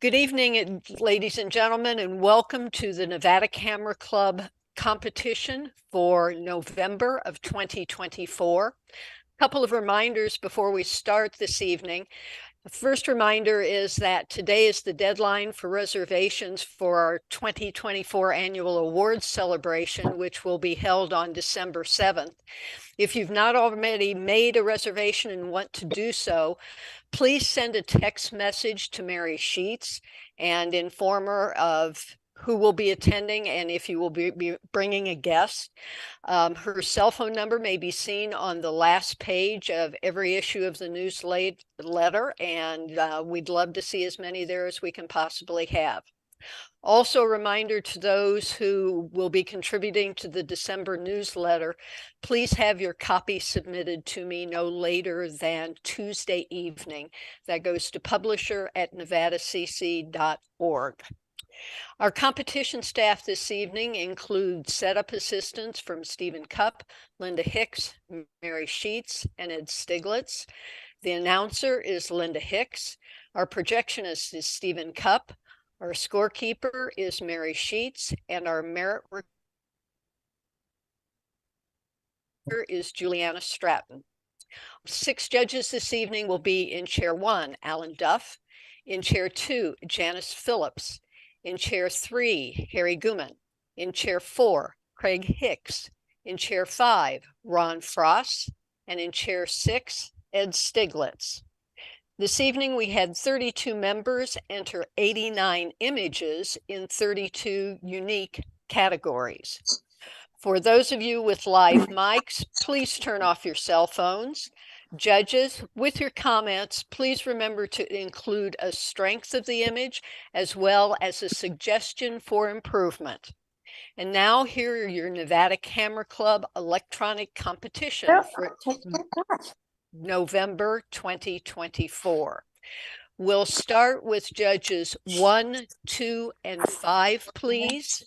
Good evening, ladies and gentlemen, and welcome to the Nevada Camera Club competition for November of 2024. A couple of reminders before we start this evening. The first reminder is that today is the deadline for reservations for our 2024 annual awards celebration, which will be held on December 7th. If you've not already made a reservation and want to do so, please send a text message to Mary Sheets and inform her of who will be attending and if you will be bringing a guest. Her cell phone number may be seen on the last page of every issue of the newsletter, and we'd love to see as many there as we can possibly have. Also, a reminder to those who will be contributing to the December newsletter, please have your copy submitted to me no later than Tuesday evening. That goes to publisher@nevadacc.org. Our competition staff this evening includes setup assistants from Stephen Cupp, Linda Hicks, Mary Sheets, and Ed Stiglitz. The announcer is Linda Hicks. Our projectionist is Stephen Cupp. Our scorekeeper is Mary Sheets, and our merit is Juliana Stratton. 6 judges this evening will be in Chair 1, Alan Duff, in Chair 2, Janice Phillips, in Chair 3, Harry Guman, in Chair 4, Craig Hicks, in Chair 5, Ron Frost, and in Chair 6, Ed Stiglitz. This evening, we had 32 members enter 89 images in 32 unique categories. For those of you with live mics, please turn off your cell phones. Judges, with your comments, please remember to include a strength of the image as well as a suggestion for improvement. And now here are your Nevada Camera Club electronic competition for November 2024. We'll start with judges 1, 2, and 5, please.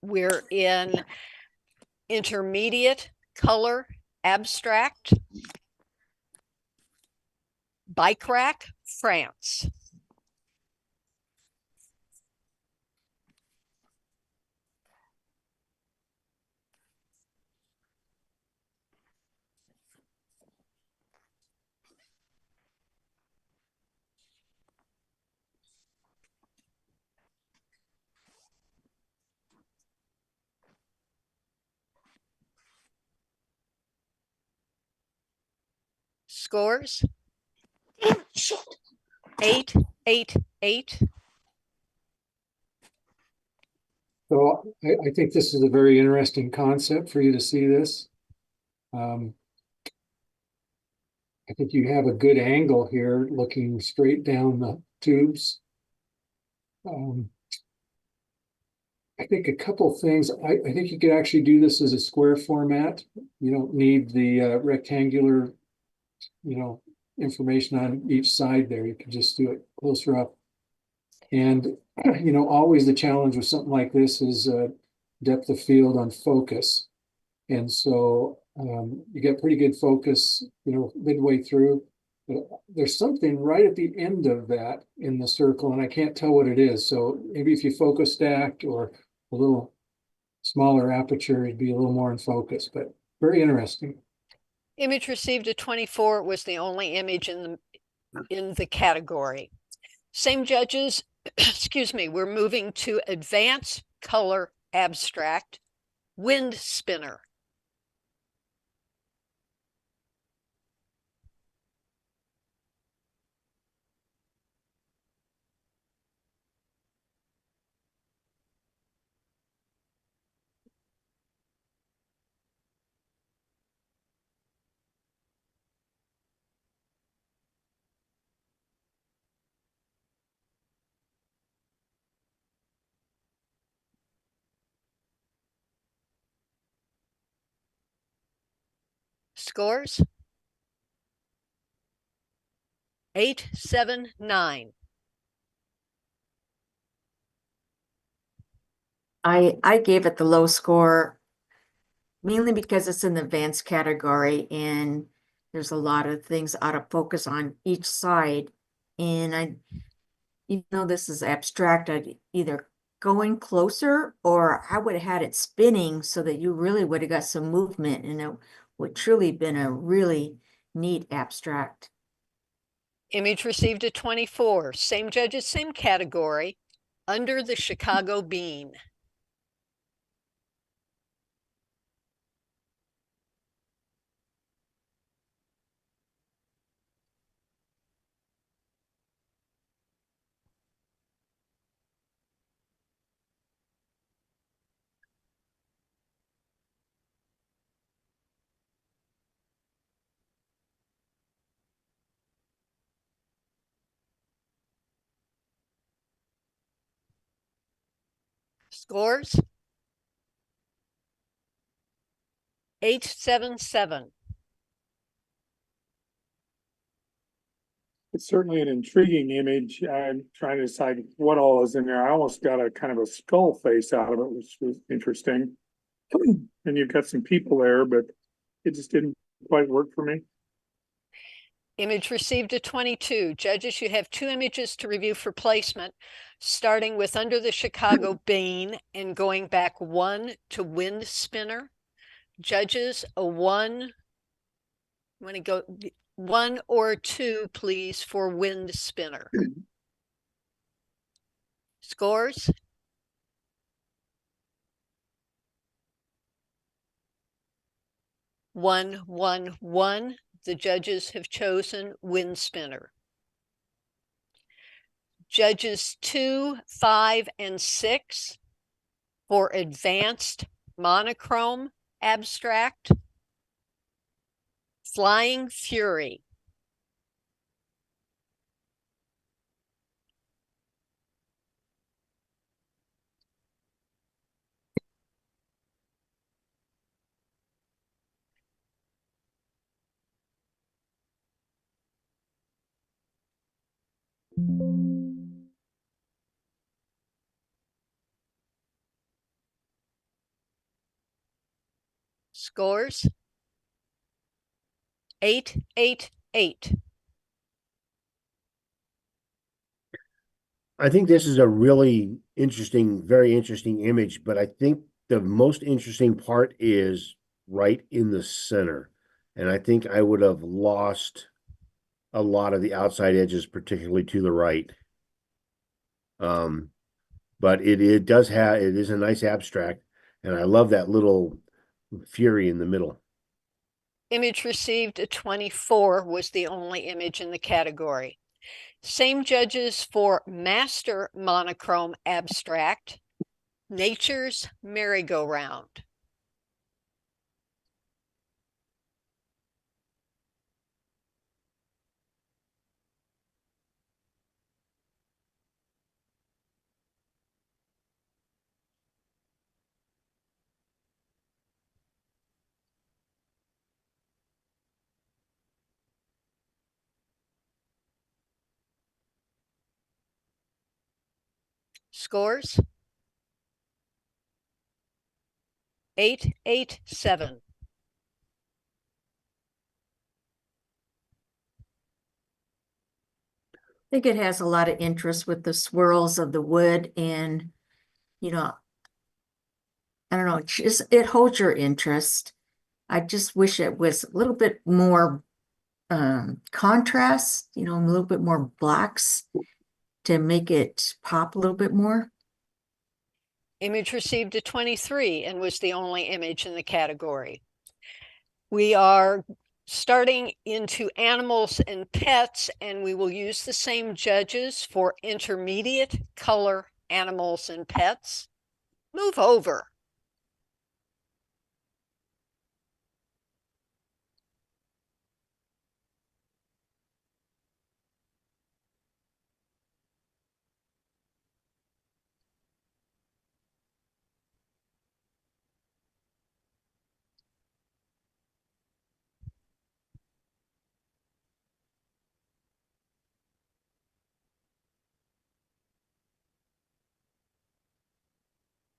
We're in intermediate color abstract, bike rack, France. Scores 8, 8, 8. So I think this is a very interesting concept for you to see this. I think you have a good angle here looking straight down the tubes. I think a couple things, I think you could actually do this as a square format. You don't need the rectangular, information on each side there. You can just do it closer up. And, always the challenge with something like this is depth of field on focus. And so you get pretty good focus, midway through. But there's something right at the end of that in the circle, and I can't tell what it is. So maybe if you focus stacked or a little smaller aperture, it'd be a little more in focus, but very interesting. Image received a 24 was the only image in the category. Same judges, excuse me, we're moving to advanced color abstract, wind spinner. Scores 8, 7, 9. I gave it the low score mainly because it's in the advanced category and there's a lot of things out of focus on each side. And even though this is abstract, I'd either going closer or I would have had it spinning so that you really would have got some movement and it would truly been a really neat abstract. Image received a 24. Same judges, same category. Under the Chicago Bean. Scores? 877. It's certainly an intriguing image. I'm trying to decide what all is in there. I almost got a kind of a skull face out of it, which was interesting. And you've got some people there, but it just didn't quite work for me. Image received a 22. Judges, you have 2 images to review for placement, starting with Under the Chicago Bean and going back 1 to Wind Spinner. Judges, a 1. Want to go 1 or 2, please, for Wind Spinner. Scores? One, one, one. The judges have chosen Wind Spinner. Judges 2, 5, and 6 for Advanced Monochrome Abstract. Flying Fury. Scores? 888. I think this is a really interesting, very interesting image, but I think the most interesting part is right in the center. And I think I would have lost a lot of the outside edges, particularly to the right. But it is a nice abstract, and I love that little fury in the middle. Image received a 24 was the only image in the category. Same judges for Master Monochrome Abstract, Nature's Merry-Go-Round. Scores? 887. I think it has a lot of interest with the swirls of the wood and, you know, I don't know, it holds your interest. I just wish it was a little bit more contrast, a little bit more blacks to make it pop a little bit more. Image received a 23 and was the only image in the category. We are starting into animals and pets, and we will use the same judges for intermediate color animals and pets. Move over.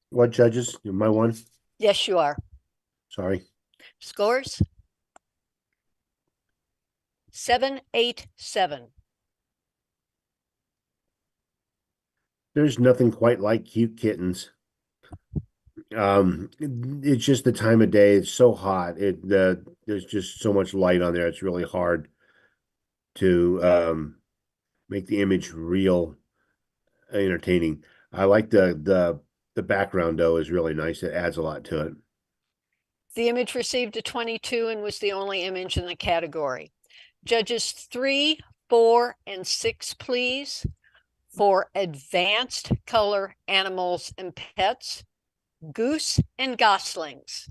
What judges? My one? Yes, you are. Sorry. Scores? 787. there's nothing quite like cute kittens. It's just the time of day. It's so hot. There's just so much light on there. It's really hard to make the image real entertaining. I like the background though is really nice. It adds a lot to it. The image received a 22 and was the only image in the category. Judges 3, 4, and 6, please, for advanced color animals and pets, goose and goslings.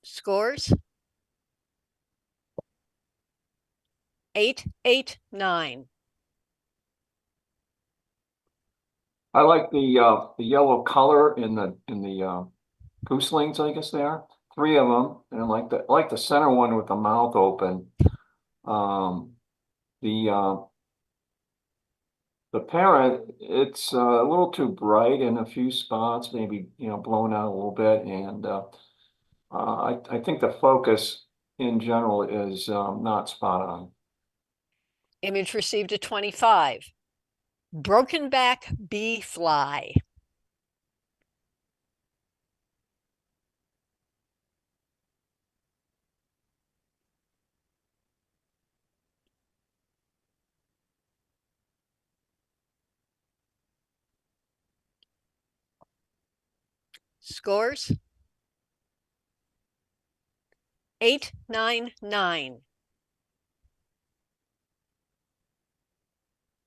Scores? 8, 8, 9. I like the yellow color in the gooselings, I guess they are. Three of them, and I like the center one with the mouth open. The the parrot, it's a little too bright in a few spots, maybe blown out a little bit, and I think the focus in general is not spot on. Image received a 25. Broken back bee fly. Scores? 8, 9, 9.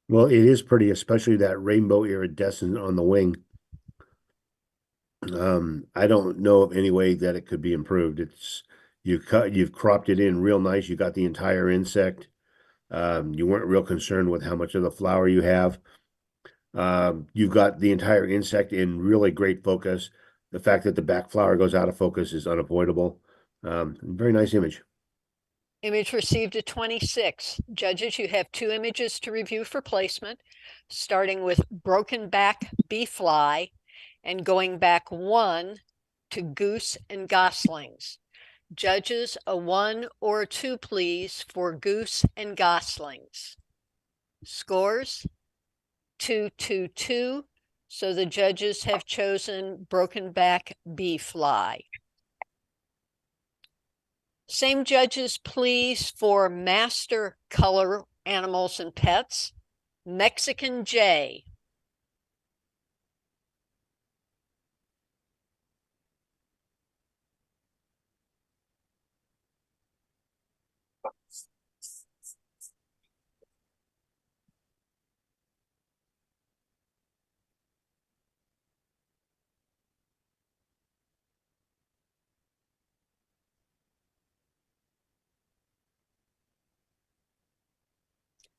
Well, it is pretty, especially that rainbow iridescent on the wing. I don't know of any way that it could be improved. You've cropped it in real nice. You got the entire insect. You weren't real concerned with how much of the flower you have. You've got the entire insect in really great focus. The fact that the back flower goes out of focus is unavoidable. Very nice image. Image received a 26. Judges, you have 2 images to review for placement, starting with broken back bee fly and going back 1 to goose and goslings. Judges, a 1 or a 2, please, for goose and goslings. Scores? 2, 2, 2. So the judges have chosen broken back bee fly. Same judges, please, for master color animals and pets, Mexican Jay.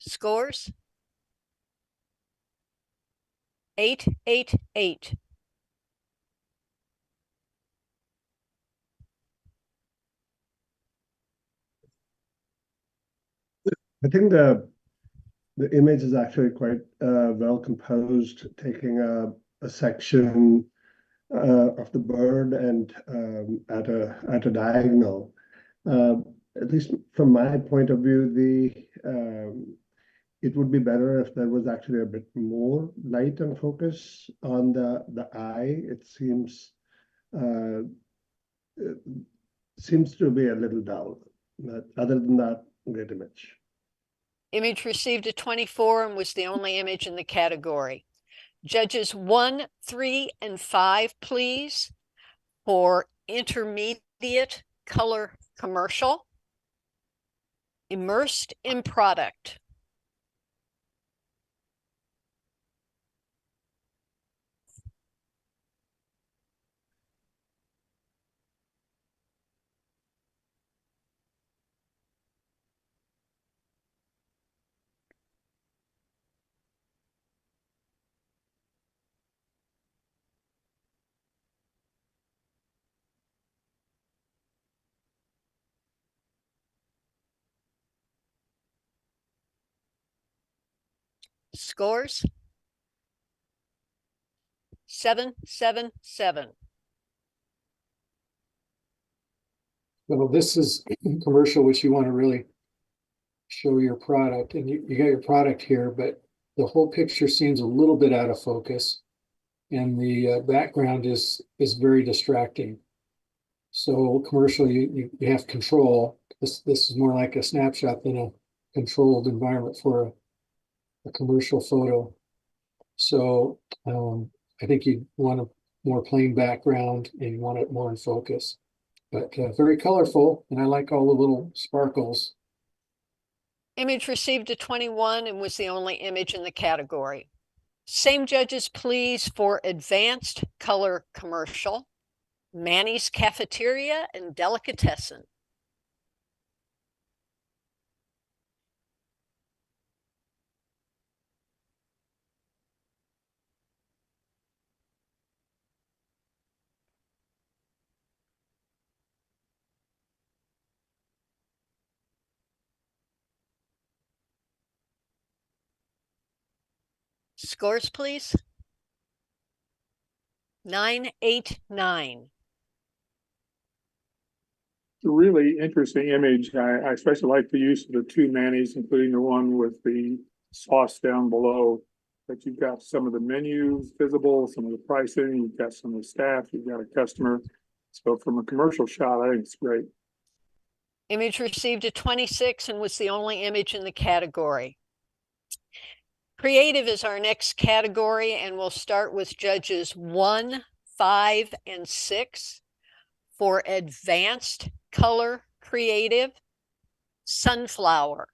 Scores? 8, 8, 8. I think the image is actually quite well composed, taking a section of the bird and at a diagonal. At least from my point of view, it would be better if there was actually a bit more light and focus on the eye. It uh, seems to be a little dull. But other than that, great image. Image received a 24 and was the only image in the category. Judges 1, 3, and 5, please, for intermediate color commercial, immersed in product. Scores? 777. Well, this is commercial, which you want to really show your product, and you got your product here, but the whole picture seems a little bit out of focus, and the background is very distracting. So commercial, you have control. This is more like a snapshot than a controlled environment for a commercial photo. So I think you want a more plain background and you want it more in focus. But very colorful, and I like all the little sparkles. Image received a 21 and was the only image in the category. Same judges, please, for advanced color commercial, Manny's Cafeteria and Delicatessen. Scores, please. 989. It's a really interesting image. I especially like the use of the two Manny's, including the one with the sauce down below. But you've got some of the menus visible, some of the pricing, you've got some of the staff, you've got a customer. So from a commercial shot, I think it's great. Image received a 26 and was the only image in the category. Creative is our next category, and we'll start with judges 1, 5, and 6 for advanced color creative, sunflower.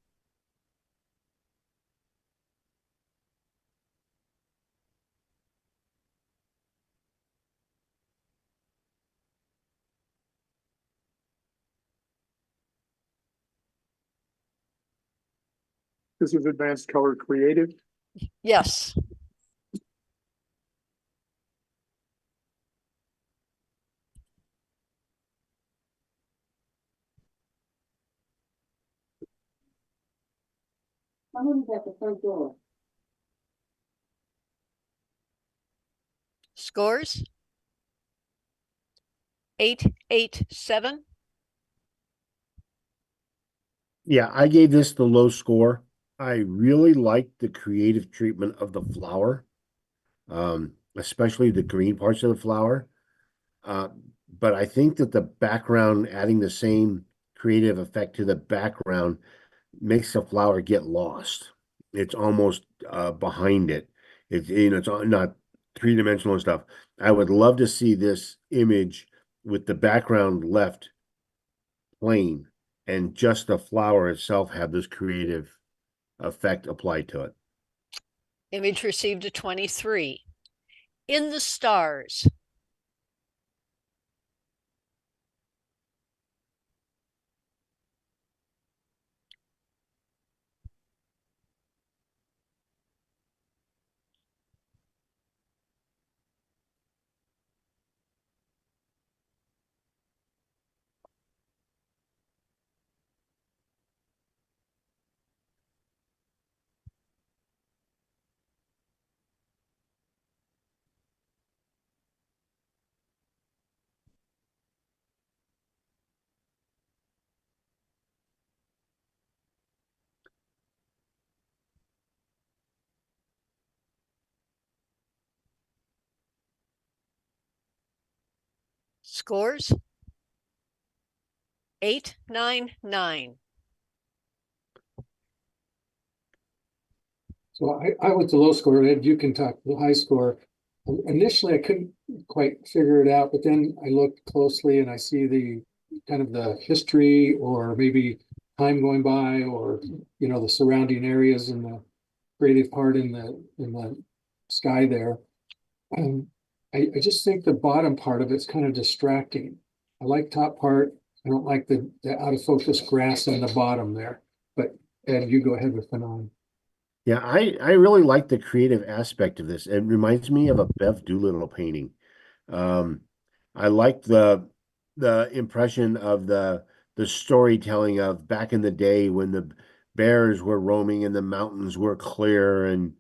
This is advanced color creative. Yes. Someone's at the front door. Scores? 887. Yeah, I gave this the low score. I really liked the creative treatment of the flower, especially the green parts of the flower. But I think that the background, adding the same creative effect to the background, makes the flower get lost. It's almost behind it. It's it's not three-dimensional and stuff. I would love to see this image with the background left plain and just the flower itself have this creative effect applied to it. Image received a 23. In the Stars. Scores? 899. So I went to low score, Ed, you can talk the high score. Initially, I couldn't quite figure it out, but then I looked closely and I see the kind of the history or maybe time going by, or the surrounding areas and the creative part in the sky there. I just think the bottom part of it's kind of distracting. I like top part. I don't like the out of focus grass in the bottom there. But Ed, you go ahead with the 9. Yeah, I really like the creative aspect of this. It reminds me of a Bev Doolittle painting. I like the impression of the storytelling of back in the day when the bears were roaming and the mountains were clear, and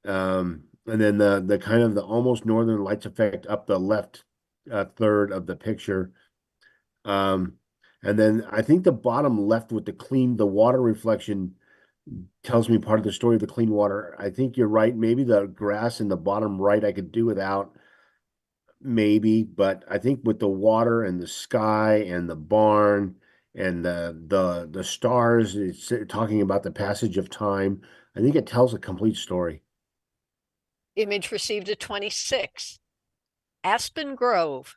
And then the kind of the almost northern lights effect up the left third of the picture. And then I think the bottom left with the water reflection tells me part of the story of the clean water. I think you're right. Maybe the grass in the bottom right I could do without, maybe, but I think with the water and the sky and the barn and the stars, it's talking about the passage of time. I think it tells a complete story. Image received a 26. Aspen Grove.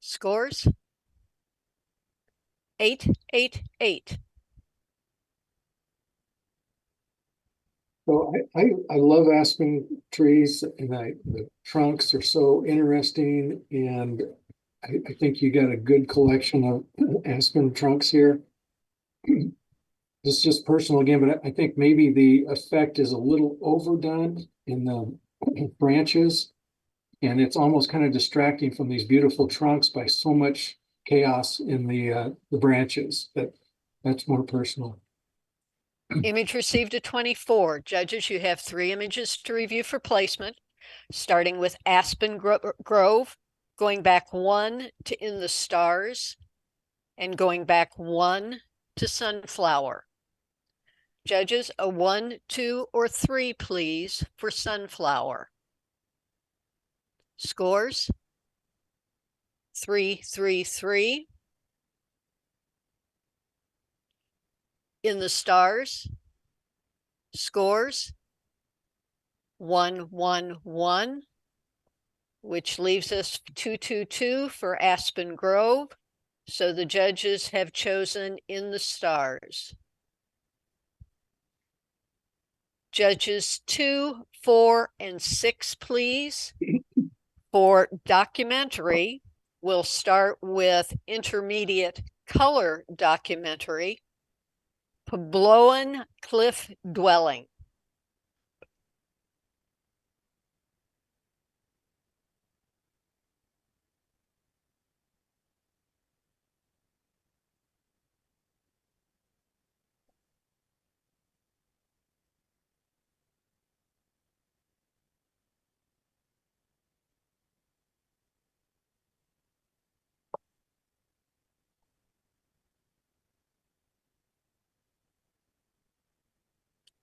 Scores? 888. So I love aspen trees, and the trunks are so interesting, and I think you got a good collection of aspen trunks here. This is just personal again, but I think maybe the effect is a little overdone in the branches, and it's almost kind of distracting from these beautiful trunks by so much chaos in the branches. That's more personal. Image received a 24. Judges, you have 3 images to review for placement, starting with Aspen Grove, going back 1 to In the Stars, and going back 1 to Sunflower. Judges, a 1, 2, or 3, please, for Sunflower. Scores? 333. In the Stars. Scores? 111, which leaves us 222 for Aspen Grove. So the judges have chosen In the Stars. Judges 2, 4, and 6, please. For documentary, we'll start with intermediate color documentary, Pabloan Cliff Dwelling.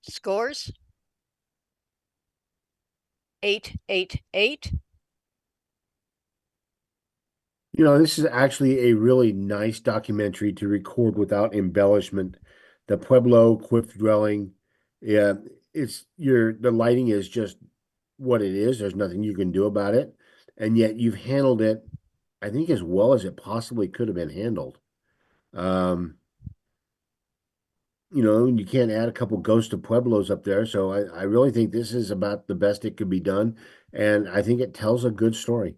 Scores? 888. This is actually a really nice documentary to record without embellishment. The Pueblo Cliff Dwelling, yeah, the lighting is just what it is. There's nothing you can do about it. And yet you've handled it, I think, as well as it possibly could have been handled. You can't add a couple Ghost of Pueblos up there. So I really think this is about the best it could be done. And I think it tells a good story.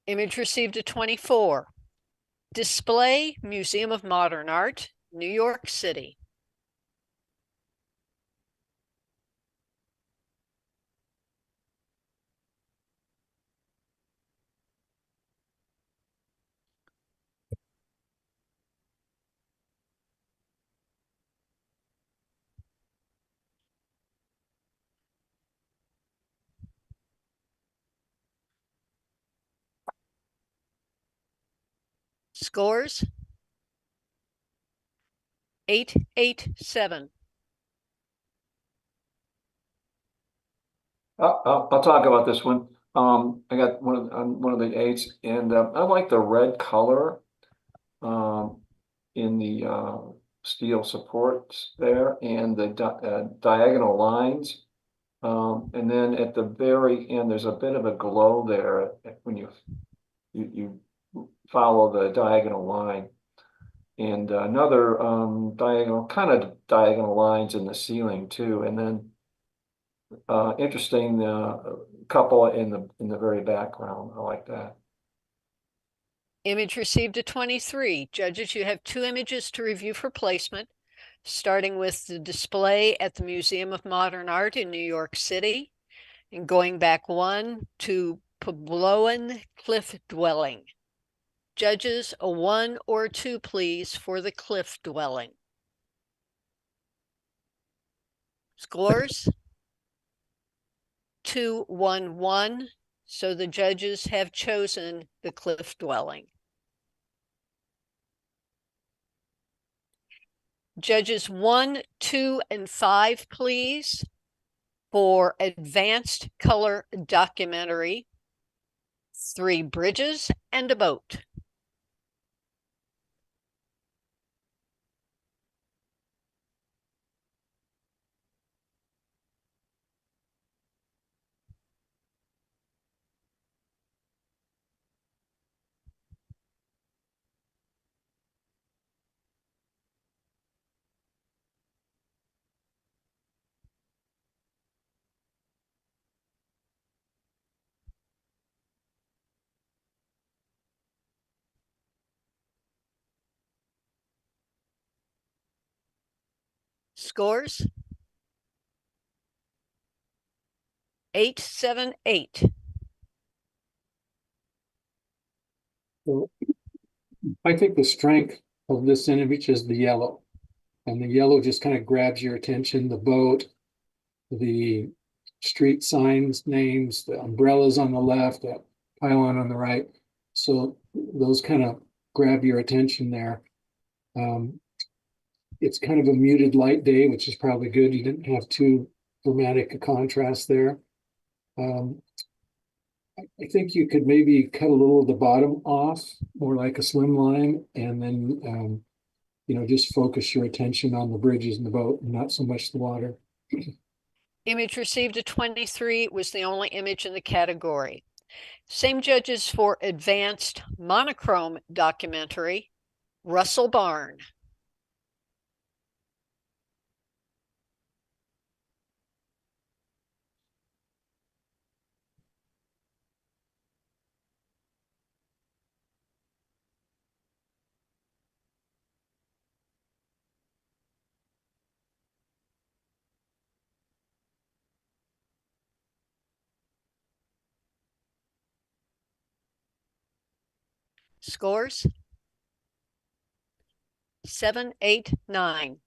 Image received a 24. Display, Museum of Modern Art, New York City. Scores? 887. I'll talk about this one. I got one of the 8s, and I like the red color in the steel supports there, and the diagonal lines. And then at the very end, there's a bit of a glow there when you follow the diagonal line. And another diagonal lines in the ceiling too. And then interesting couple in the very background. I like that. Image received a 23. Judges, you have 2 images to review for placement, starting with the display at the Museum of Modern Art in New York City and going back 1 to Pobloan Cliff Dwelling. Judges, a 1 or 2, please, for the cliff dwelling. Scores? 2, 1, 1. So the judges have chosen the cliff dwelling. Judges 1, 2, and 5, please, for advanced color documentary, 3 bridges and a boat. Scores? 8, 7, 8. So I think the strength of this image is the yellow. And the yellow just kind of grabs your attention, the boat, the street signs, names, the umbrellas on the left, that pylon on the right. So those kind of grab your attention there. It's kind of a muted light day, which is probably good. You didn't have too dramatic a contrast there. I think you could maybe cut a little of the bottom off, more like a slim line, and then just focus your attention on the bridges and the boat, and not so much the water. Image received a 23 was the only image in the category. Same judges for advanced monochrome documentary, Russell Barn. Scores? 7, 8, 9.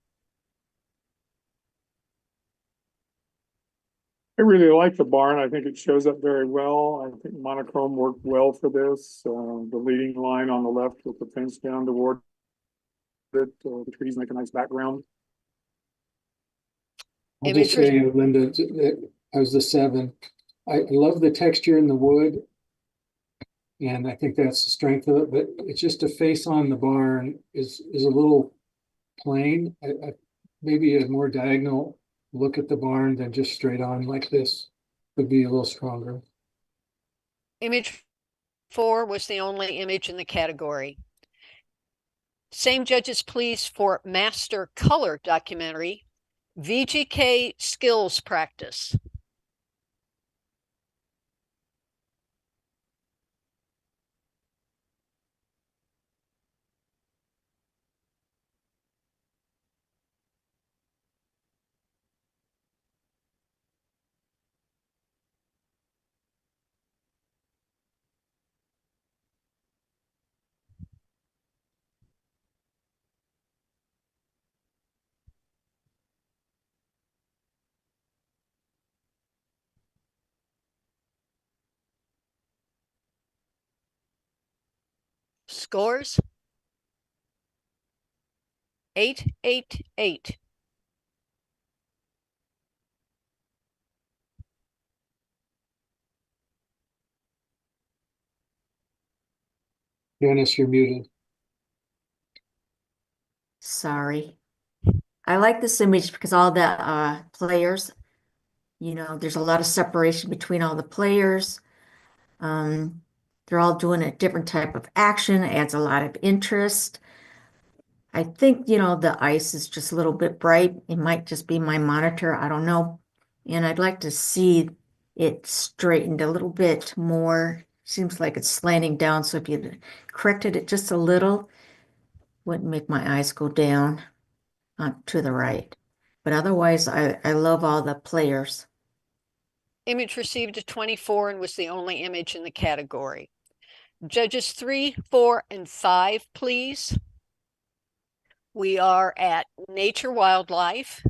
I really like the barn. I think it shows up very well. I think monochrome worked well for this. The leading line on the left with the fence down toward it, the trees make a nice background. I'll just say, Linda, that I was the 7. I love the texture in the wood, and I think that's the strength of it, but it's just a face on the barn is a little plain. Maybe a more diagonal look at the barn than just straight on like this would be a little stronger. Image 4 was the only image in the category. Same judges, please, for master color documentary, VGK skills practice. Scores? 8, 8, 8. Janice, you're muted. Sorry. I like this image because all the players, there's a lot of separation between all the players. They're all doing a different type of action, adds a lot of interest. I think, the ice is just a little bit bright. It might just be my monitor, I don't know. And I'd like to see it straightened a little bit more seems like it's slanting down. So if you corrected it just a little, wouldn't make my eyes go down to the right. But otherwise, I love all the players. Image received a 24 and was the only image in the category. Judges 3, 4, and 5, please. We are at Nature Wildlife,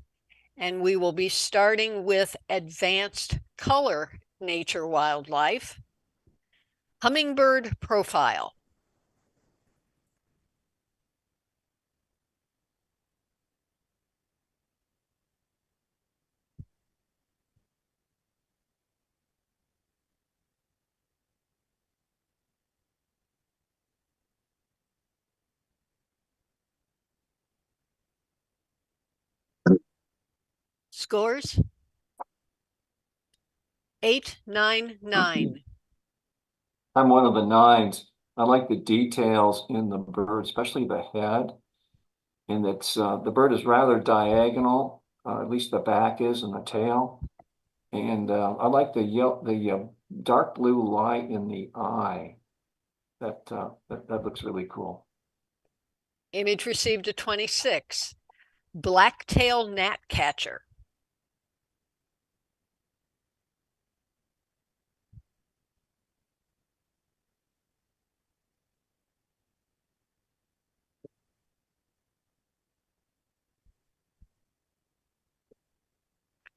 and we will be starting with Advanced Color Nature Wildlife. Hummingbird Profile. Scores? 8, 9, 9. I'm one of the 9s. I like the details in the bird, especially the head. And it's the bird is rather diagonal, at least the back is and the tail. And I like the dark blue light in the eye. That looks really cool. Image received a 26. Blacktail Gnatcatcher.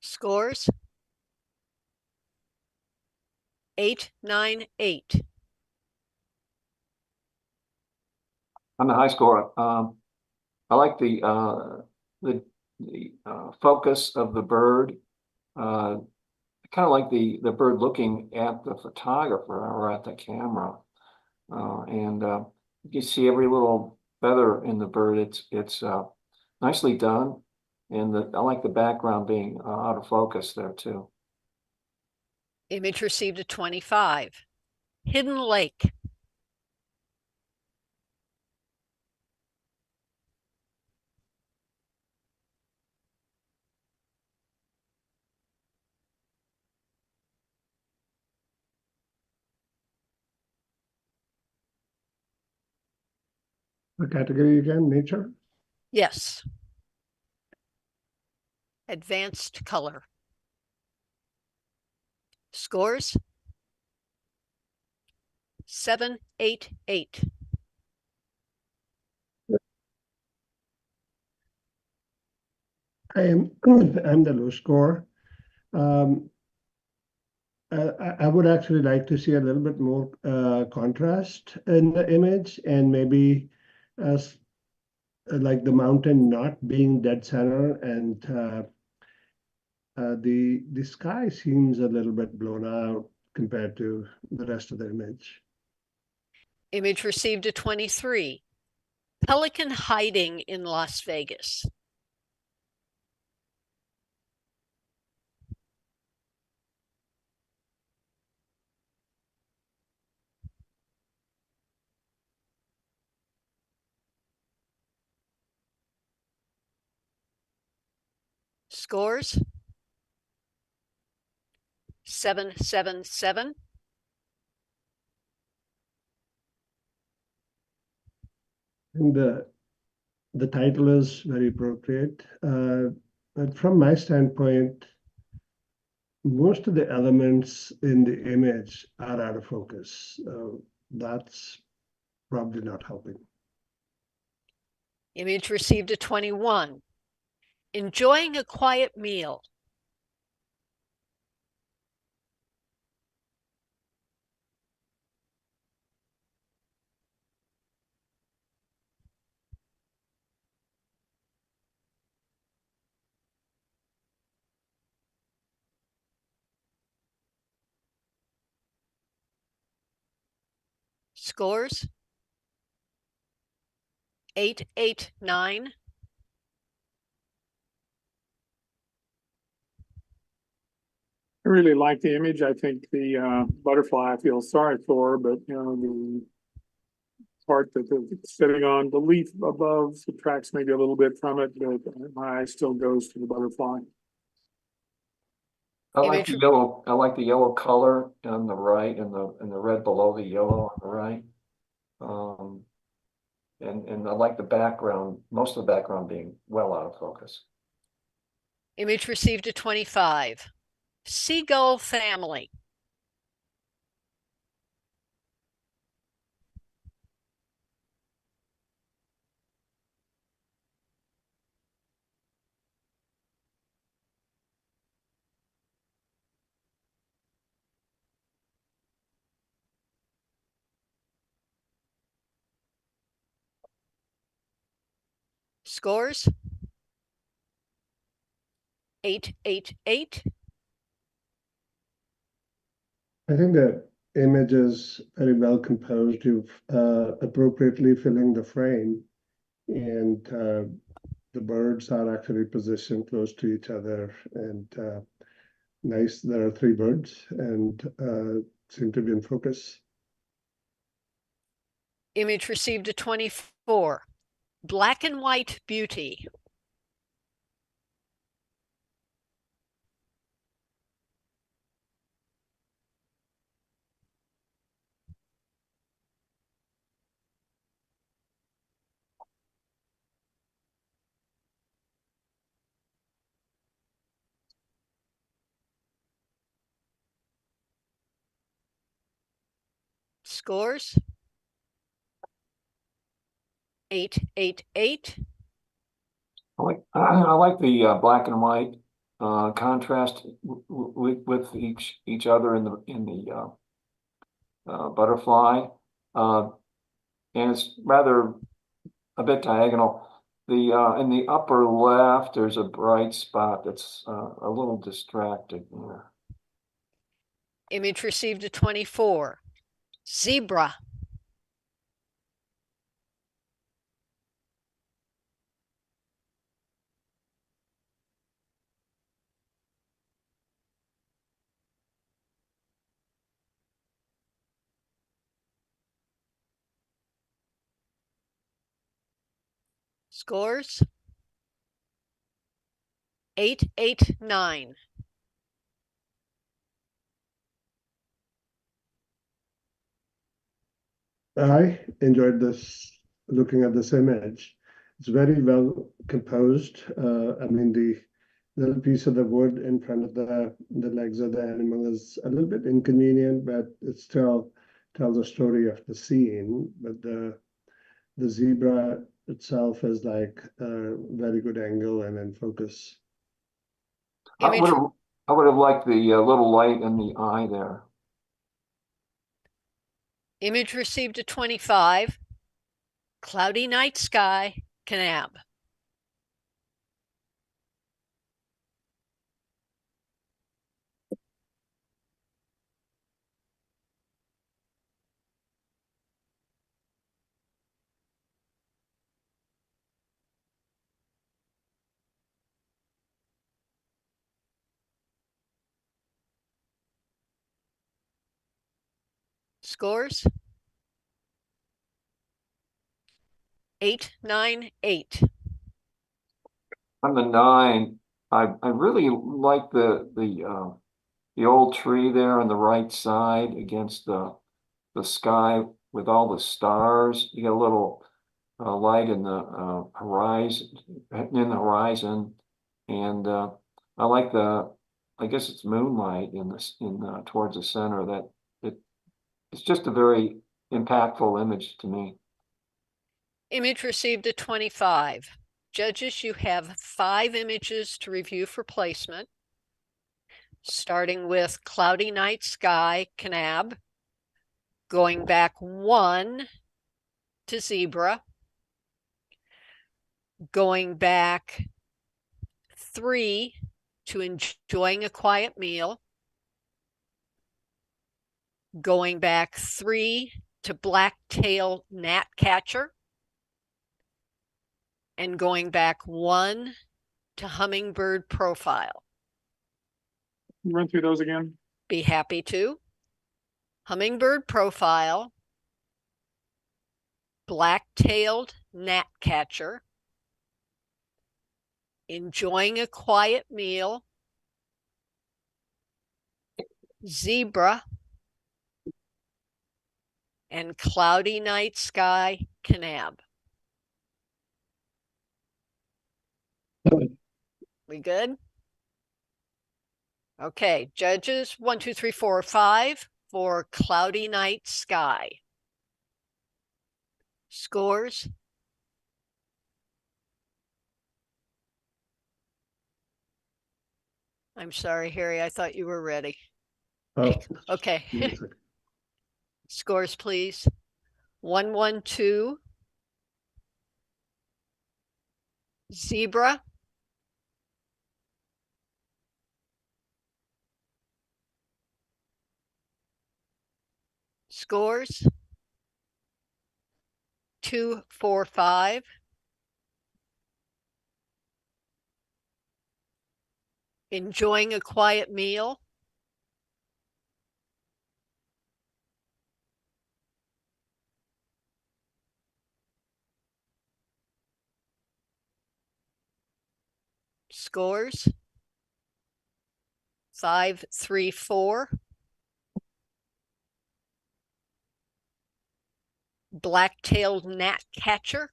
Scores? 8, 9, 8. I'm the high scorer. I like the focus of the bird. I kind of like the bird looking at the photographer or at the camera, and you can see every little feather in the bird. It's nicely done, and I like the background being out of focus there too. Image received a 25. Hidden Lake. The category again, nature. Yes. Advanced Color. Scores? 7, 8, 8. I'm the low score. I would actually like to see a little bit more contrast in the image, and maybe as like the mountain not being dead center, and the sky seems a little bit blown out compared to the rest of the image. Image received a 23. Pelican hiding in Las Vegas. Scores? 7, 7, 7. And the title is very appropriate. But from my standpoint, most of the elements in the image are out of focus. That's probably not helping. Image received a 21. Enjoying a quiet meal. Scores? 8, 8, 9. I really like the image. I think the butterfly I feel sorry for, but you know, the part that it's sitting on the leaf above subtracts maybe a little bit from it, but my eye still goes to the butterfly. I like the Image- yellow, I like the yellow color on the right and the red below the yellow on the right. And I like the background, most of the background being well out of focus. Image received a 25. Seagull family. Scores? 888. I think the image is very well composed. You've appropriately filling the frame, and the birds are actually positioned close to each other. And nice. There are three birds, and seem to be in focus. Image received a 24. Black and white beauty. Scores? 888. I like the black and white contrast with each other in the butterfly. And it's rather a bit diagonal. In the upper left, there's a bright spot that's a little distracting there. Image received a 24. Zebra. Scores? 889. I enjoyed this, looking at this image. It's very well composed. I mean, the little piece of the wood in front of the legs of the animal is a little bit inconvenient, but it still tells a story of the scene. But the zebra itself is like a very good angle and in focus. I Image, would have liked the little light in the eye there. image received a 25. Cloudy night sky, Kanab. Scores? 898. On the 9, I really like the old tree there on the right side against the sky with all the stars. You get a little light in the horizon, and I like I guess it's moonlight towards the center. It's just a very impactful image to me. Image received a 25. Judges, you have 5 images to review for placement, starting with cloudy night sky, Kanab, going back 1 to zebra, going back 3 to enjoying a quiet meal, going back 3 to black-tailed gnatcatcher, and going back 1 to hummingbird profile. Run through those again. Be happy to. Hummingbird profile, black-tailed gnatcatcher, enjoying a quiet meal, Zebra, and Cloudy Night Sky, Kanab. We good? Okay, judges, 1, 2, 3, 4, 5 for Cloudy Night Sky. Scores. I'm sorry, Harry, I thought you were ready. Oh, Okay. give me a second. Scores, please. 1, 1, 2. Zebra. Scores. 2, 4, 5. Enjoying a quiet meal. Scores. 5, 3, 4. Black-tailed gnatcatcher.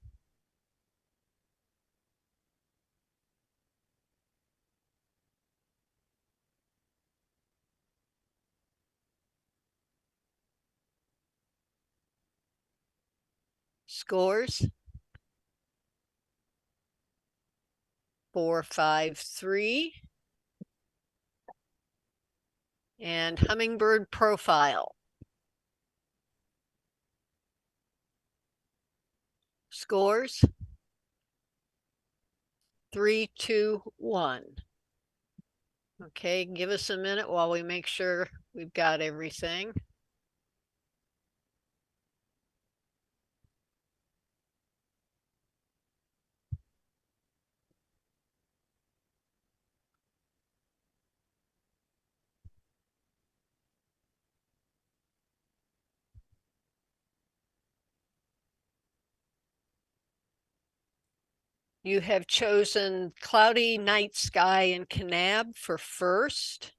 Scores. 4, 5, 3. And hummingbird profile. Scores. 3, 2, 1. Okay, give us a minute while we make sure we've got everything. You have chosen Cloudy Night Sky and Kanab for first.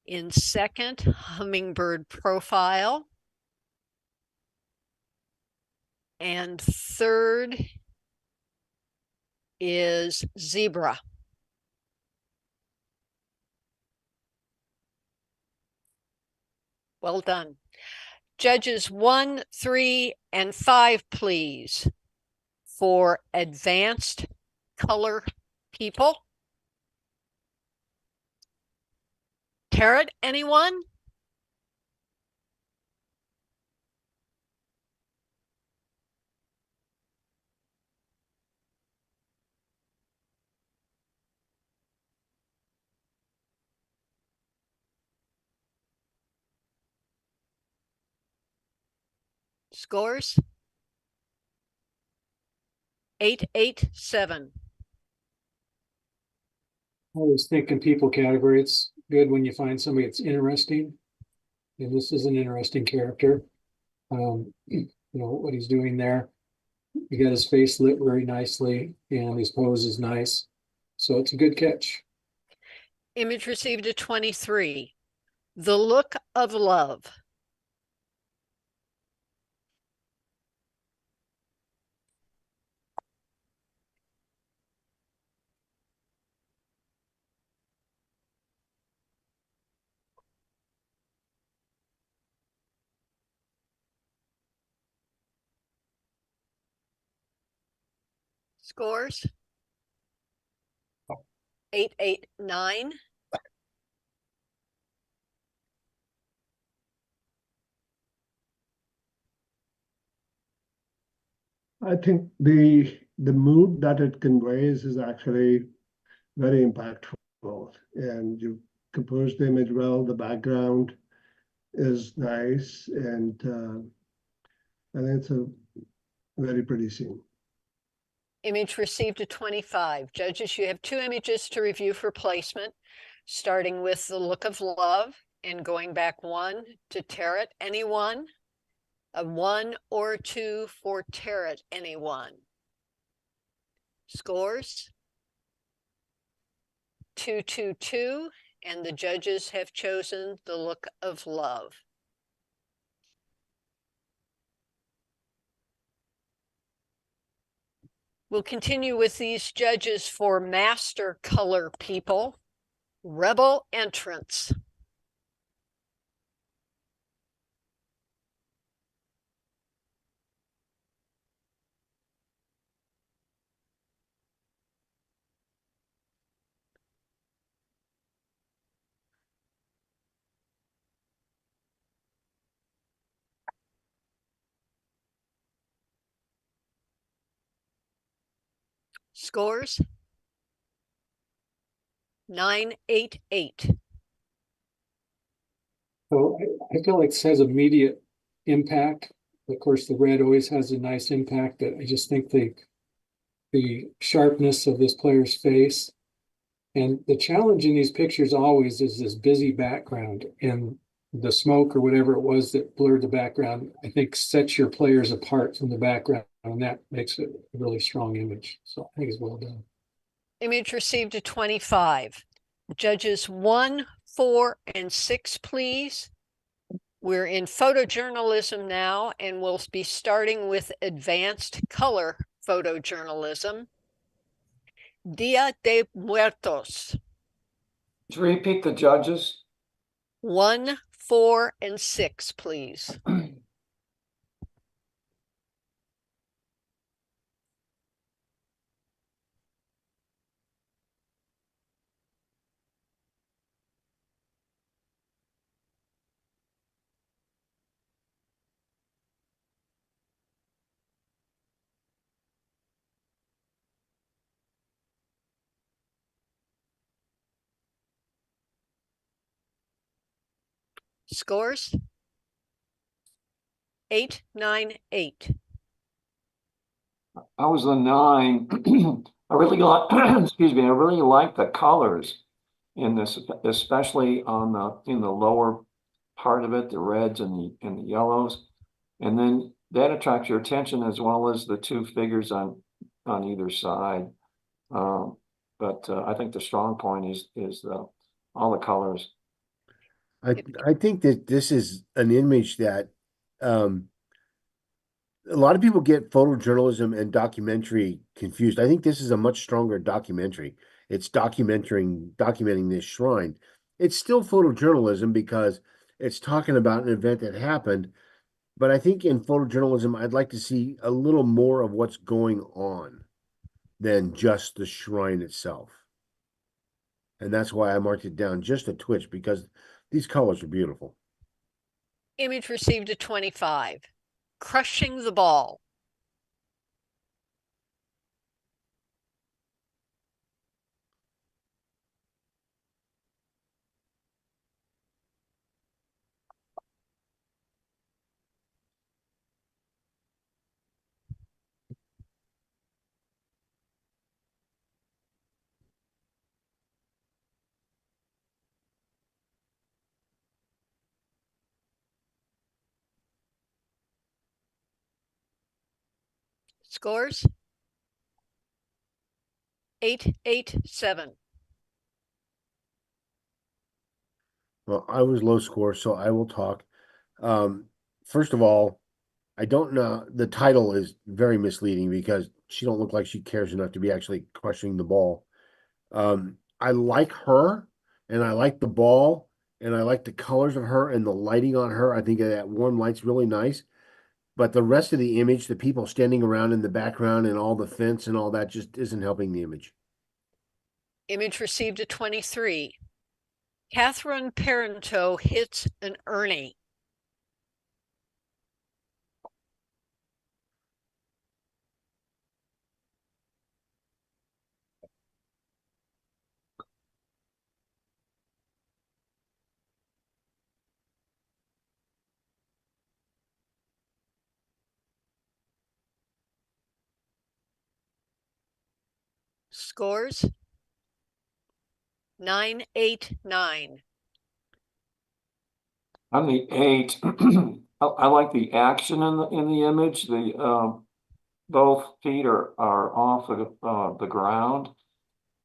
In second, Hummingbird Profile. And third is Zebra. Well done. Judges 1, 3, and 5, please, for advanced color people. Tarot, anyone? Scores? 8, 8, 7. I was thinking people category, it's good when you find somebody that's interesting. And this is an interesting character. You know, what he's doing there. You got his face lit very nicely and his pose is nice. So it's a good catch. Image received a 23. The Look of Love. Scores? 8, 8, 9. I think the mood that it conveys is actually very impactful, and you composed the image well. The background is nice, and I think it's a very pretty scene. Image received a 25. Judges, you have 2 images to review for placement, starting with The Look of Love and going back 1 to Tarot. Anyone? A 1 or 2 for Tarot. Anyone? Scores? 2, 2, 2. and the judges have chosen The Look of Love. We'll continue with these judges for Master Color People. Rebel Entrance. Scores 988. So I feel like this has immediate impact. Of course, the red always has a nice impact, but I just think the sharpness of this player's face and the challenge in these pictures always is this busy background, and the smoke or whatever it was that blurred the background, I think sets your players apart from the background, and that makes it a really strong image. So I think it's well done. Image received a 25. Judges 1, 4, and 6, please. We're in photojournalism now, and we'll be starting with advanced color photojournalism. Dia de Muertos. Could you repeat the judges? 1, 4, and 6, please. Scores 898. I was a 9. I really like, excuse me, I really like the colors in this, especially on in the lower part of it, the reds and the yellows. And then that attracts your attention as well as the two figures on either side. But I think the strong point is all the colors. I think that this is an image that a lot of people get photojournalism and documentary confused. I think this is a much stronger documentary. It's documenting this shrine. It's still photojournalism because it's talking about an event that happened. But I think in photojournalism, I'd like to see a little more of what's going on than just the shrine itself. And that's why I marked it down just a twitch, because these colors are beautiful. Image received a 25. Crushing the Ball. Scores 887. Well, I was low score, so I will talk. First of all, I don't know. The title is very misleading because she don't look like she cares enough to be actually crushing the ball. I like her, and I like the ball, and I like the colors of her and the lighting on her. I think that warm light's really nice. But the rest of the image, the people standing around in the background and all the fence and all that just isn't helping the image. Image received a 23. Catherine Parenteau hits an Ernie. Scores 989. On the 8, I like the action in the image. The both feet are off of the ground,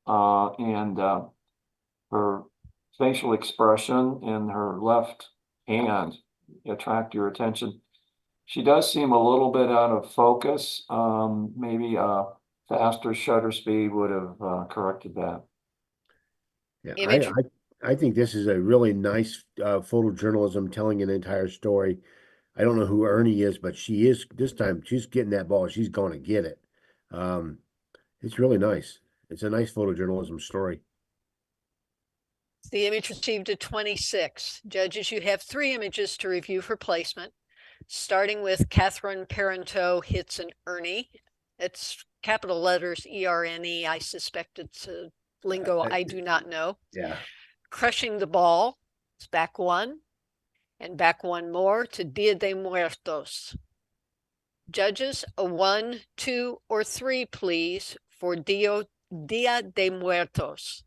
and her facial expression in her left hand attract your attention. She does seem a little bit out of focus. Maybe a faster shutter speed would have corrected that. Yeah, Image- I think this is a really nice photojournalism telling an entire story. I don't know who Ernie is, but she is this time. She's getting that ball. She's going to get it. It's really nice. It's a nice photojournalism story. The image received a 26. Judges, you have 3 images to review for placement, starting with Catherine Parenteau hits an Ernie. It's capital letters ERNE. I suspect it's a lingo I do not know. Yeah. Crushing the ball. It's back 1. And back 1 more to Dia de Muertos. Judges, a 1, 2, or 3, please, for Dia de Muertos.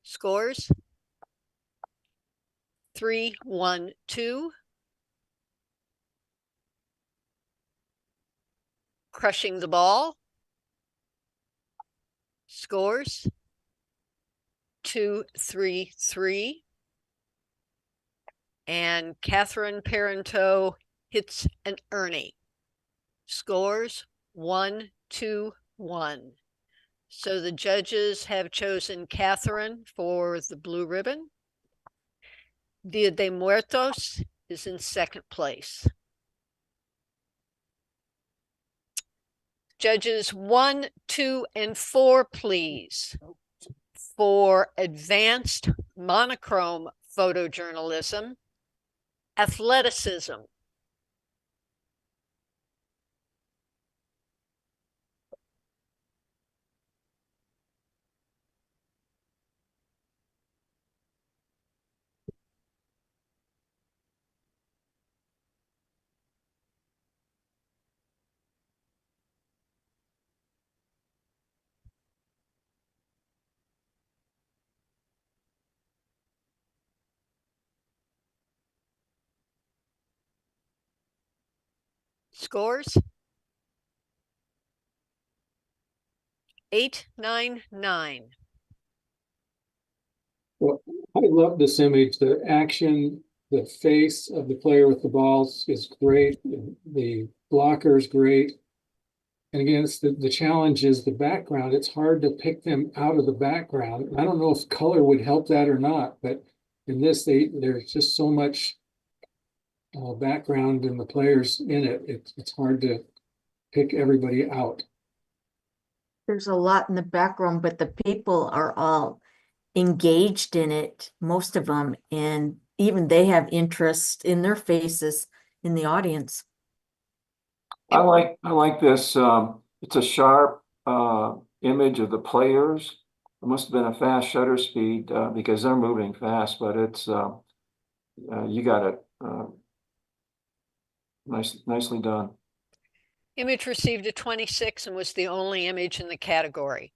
Scores 3, 1, 2. Crushing the ball. Scores 2, 3, 3. And Catherine Parenteau hits an Ernie. Scores 1, 2, 1. So the judges have chosen Catherine for the blue ribbon. Dia de Muertos is in 2nd place. Judges 1, 2, and 4, please, for advanced monochrome photojournalism, athleticism. Scores 8, 9, 9. Well, I love this image. The action, the face of the player with the balls is great. The blocker is great. And again, it's the challenge is the background. It's hard to pick them out of the background. I don't know if color would help that or not, but in this, there's just so much background and the players in it. It's hard to pick everybody out. There's a lot in the background, but the people are all engaged in it, most of them, and even they have interest in their faces in the audience. I like this. It's a sharp image of the players. It must have been a fast shutter speed because they're moving fast, but it's you got it. Nicely done. Image received a 26 and was the only image in the category.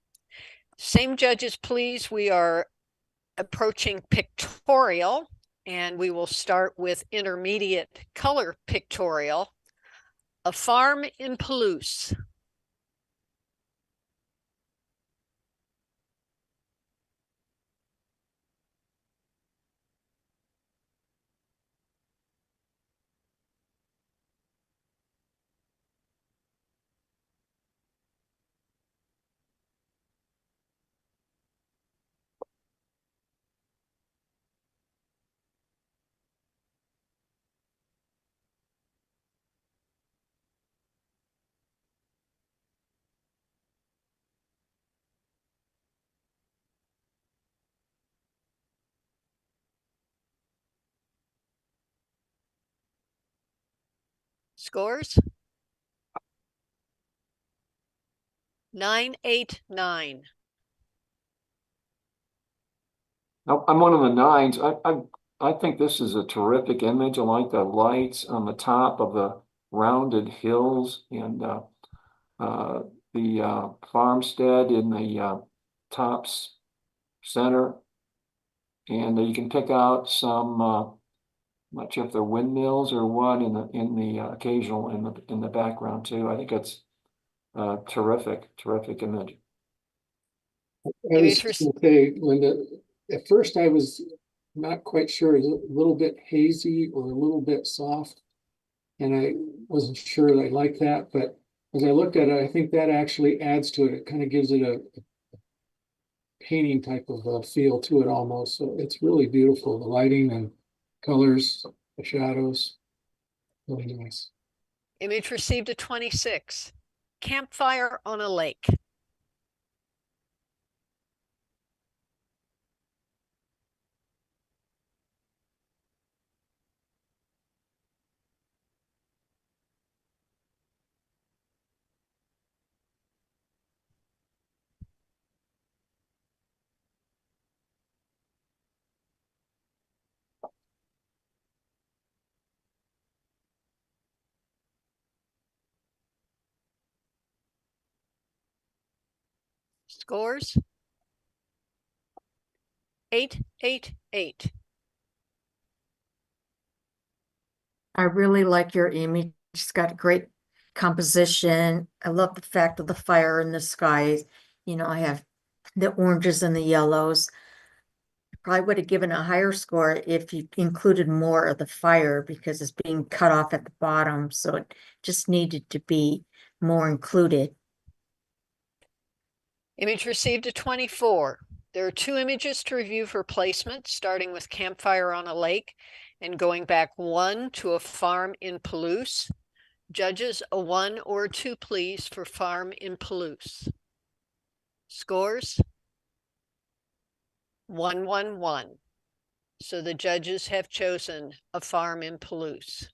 Same judges, please. We are approaching pictorial, and we will start with intermediate color pictorial. A farm in Palouse. Scores 9, 8, 9. I'm one of the 9s. I think this is a terrific image. I like the lights on the top of the rounded hills and the farmstead in the top center. And you can pick out some, not sure if they're windmills or what in the occasional in the background too. I think it's terrific image. I was Image just gonna say, Linda, at first I was not quite sure, is it a little bit hazy or a little bit soft? And I wasn't sure that I liked that, but as I looked at it, I think that actually adds to it. It kind of gives it a painting type of feel to it almost. So it's really beautiful. The lighting and colors, the shadows, really nice. Image received a 26. Campfire on a lake. Scores? 888. I really like your image. It's got great composition. I love the fact of the fire in the sky. You know, I have the oranges and the yellows. Probably would have given a higher score if you included more of the fire because it's being cut off at the bottom. So it just needed to be more included. Image received a 24. There are 2 images to review for placement, starting with campfire on a lake and going back 1 to a farm in Palouse. Judges, a 1 or a 2, please, for farm in Palouse. Scores? 111. So the judges have chosen a farm in Palouse.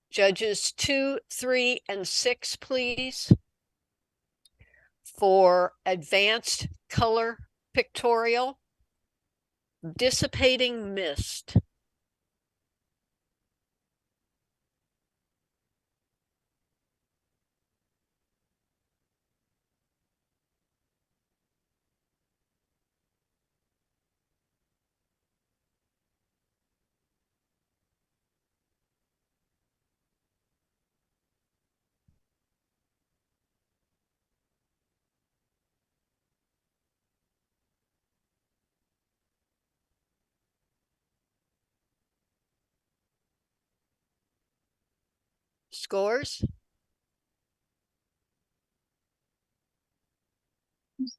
Judges 2, 3, and 6, please, for advanced color pictorial, dissipating mist. Scores?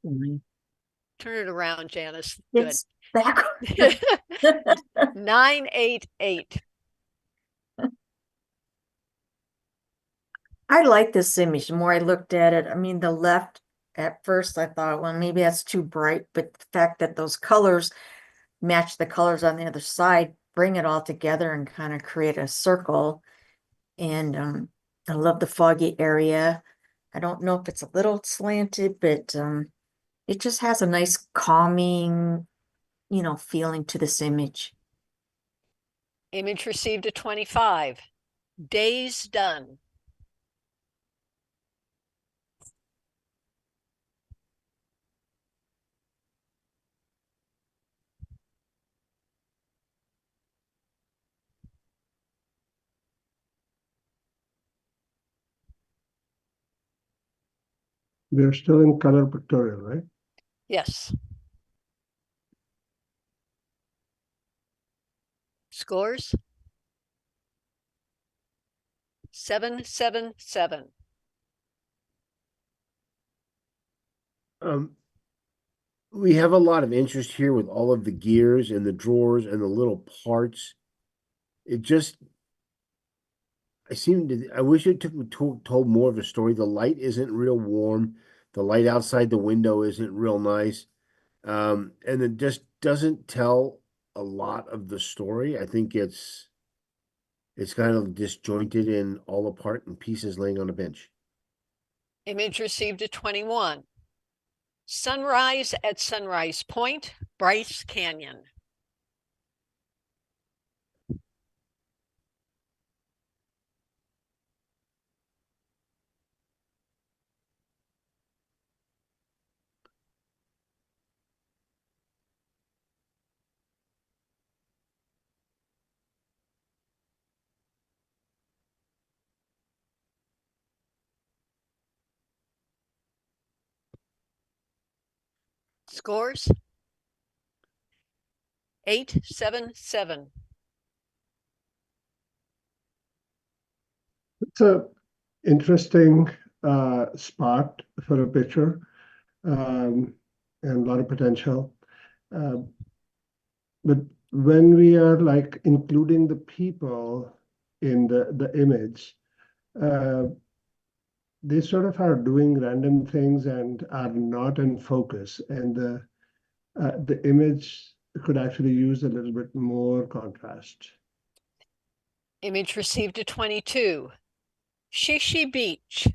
Turn it around, Janice. Good. It's back. 988. I like this image. The more I looked at it, I mean, the left at first I thought, well, maybe that's too bright, but the fact that those colors match the colors on the other side, bring it all together and kind of create a circle. And I love the foggy area. I don't know if it's a little slanted, but it just has a nice calming, feeling to this image. Image received a 25. Days done. We're still in color pictorial, right? Yes. Scores? 777. We have a lot of interest here with all of the gears and the drawers and the little parts. It just, I wish it told more of a story. The light isn't real warm. The light outside the window isn't real nice. And it just doesn't tell a lot of the story. I think it's kind of disjointed and all apart in pieces laying on a bench. Image received a 21. Sunrise at Sunrise Point, Bryce Canyon. Scores? 877. It's a interesting spot for a picture, and a lot of potential. But when we are like including the people in the image, they sort of are doing random things and are not in focus, and the image could actually use a little bit more contrast. Image received a 22. Shishi Beach.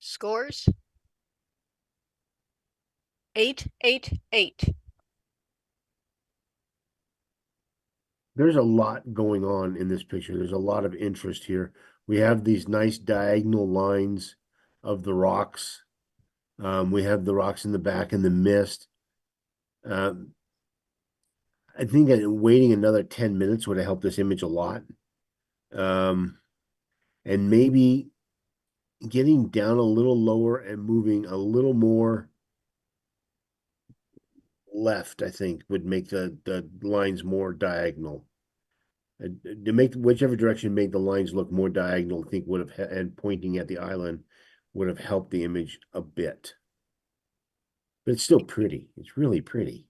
Scores? 888. There's a lot going on in this picture. There's a lot of interest here. We have these nice diagonal lines of the rocks. We have the rocks in the back and the mist. I think that waiting another 10 minutes would have helped this image a lot. And maybe getting down a little lower and moving a little more left, I think, would make the lines more diagonal. To make whichever direction made the lines look more diagonal, I think would have, and pointing at the island would have helped the image a bit. But it's still pretty. It's really pretty.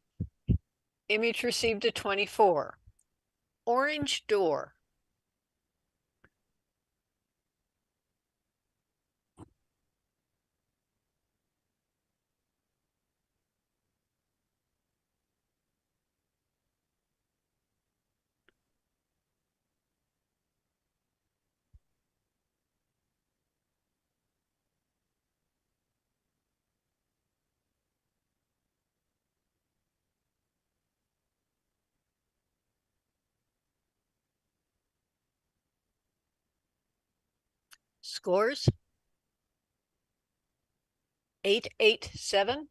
Image received a 24. Orange door. Scores? 887.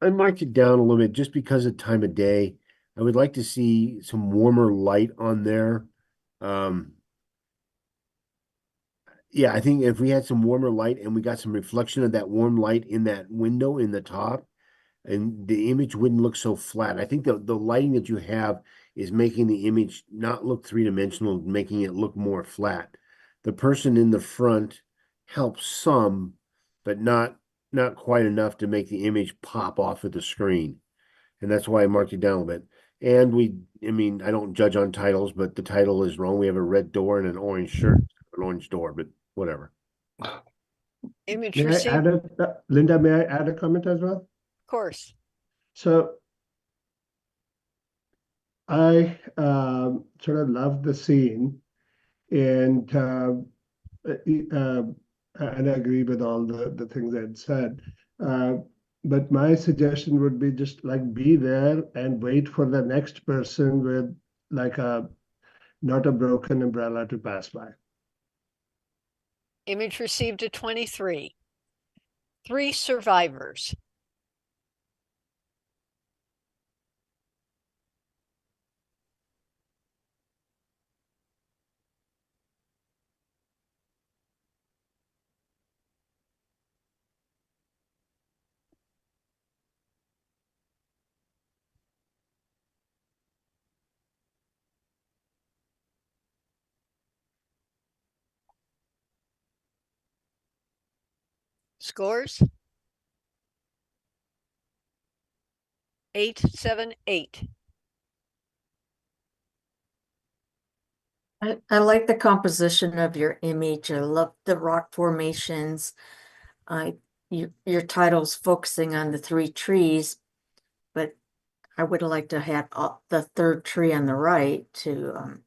I marked it down a little bit just because of time of day. I would like to see some warmer light on there. Yeah, I think if we had some warmer light and we got some reflection of that warm light in that window in the top, and the image wouldn't look so flat. I think the lighting that you have is making the image not look three-dimensional, making it look more flat. The person in the front helps some, but not quite enough to make the image pop off of the screen. And that's why I marked it down a bit. And I mean, I don't judge on titles, but the title is wrong. We have a red door and an orange shirt, an orange door, but whatever. Image May I received, add of Linda, may I add a comment as well? course. So I sort of love the scene, and I agree with all the things Ed said. But my suggestion would be just like be there and wait for the next person with like not a broken umbrella to pass by. Image received a 23. 3 survivors. Scores? 878. I like the composition of your image. I love the rock formations. Your title's focusing on the 3 trees, but I would have liked to have the 3rd tree on the right to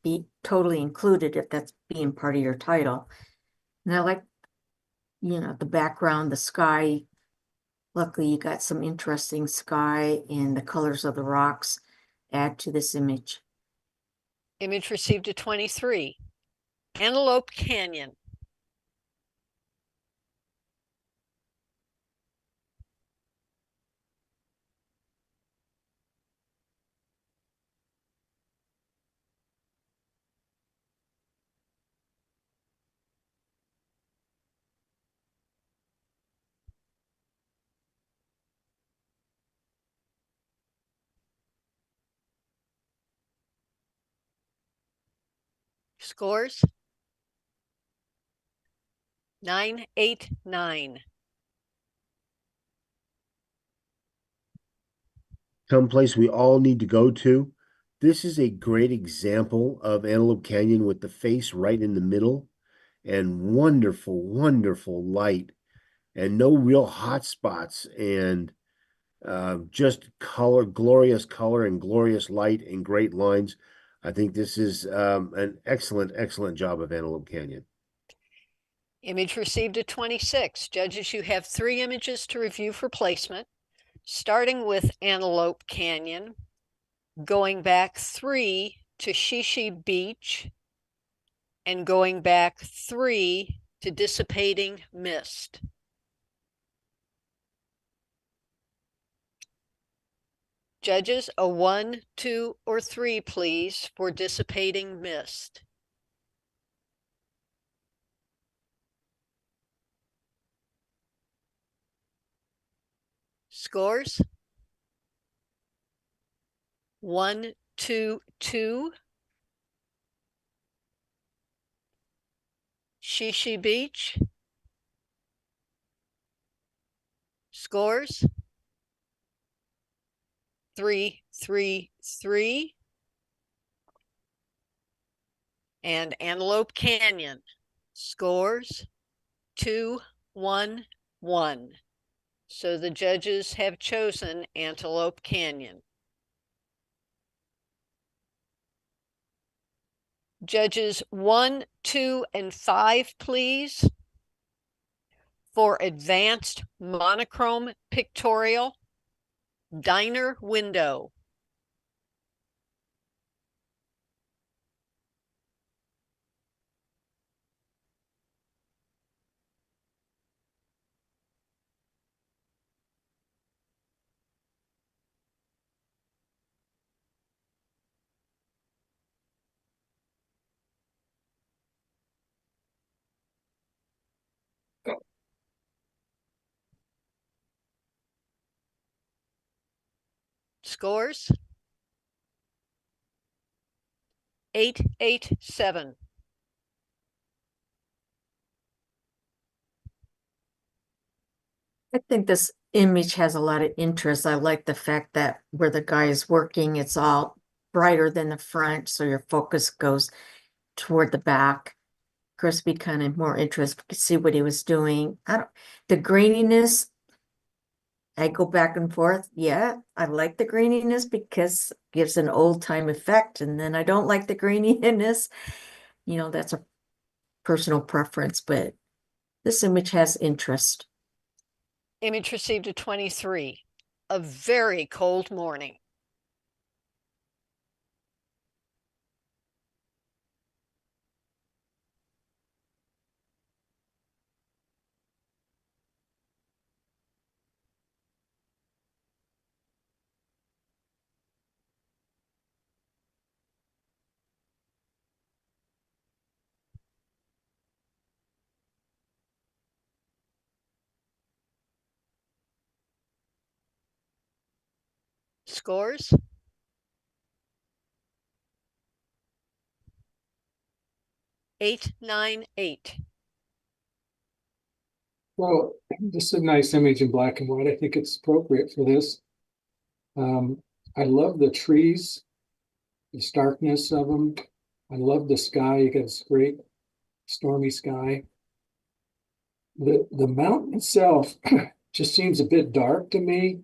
be totally included if that's being part of your title. And I like, the background, the sky luckily you got some interesting sky and the colors of the rocks add to this image. Image received a 23. Antelope Canyon. Scores? 989. Someplace we all need to go to. This is a great example of Antelope Canyon with the face right in the middle and wonderful, wonderful light and no real hot spots and just color, glorious color and glorious light and great lines. I think this is an excellent, excellent job of Antelope Canyon. Image received a 26. Judges, you have 3 images to review for placement, starting with Antelope Canyon, going back 3 to Shishi Beach, and going back 3 to Dissipating Mist. Judges, a 1, 2, or 3, please, for Dissipating Mist. Scores? 1, 2, 2. Shishi Beach. Scores? 3, 3, 3. And Antelope Canyon. Scores? 2, 1, 1. So the judges have chosen Antelope Canyon. Judges 1, 2, and 5, please, for advanced monochrome pictorial, diner window. Scores? 887. I think this image has a lot of interest. I like the fact that where the guy is working, it's all brighter than the front, so your focus goes toward the back. Crispy kind of more interest to see what he was doing. The graininess, I go back and forth. Yeah, I like the graininess because it gives an old time effect, and then I don't like the graininess. You know, that's a personal preference, but this image has interest. Image received a 23. A very cold morning. Scores? 898. Well, this is a nice image in black and white. I think it's appropriate for this. I love the trees, the starkness of them. I love the sky. You got this great stormy sky. The mountain itself just seems a bit dark to me,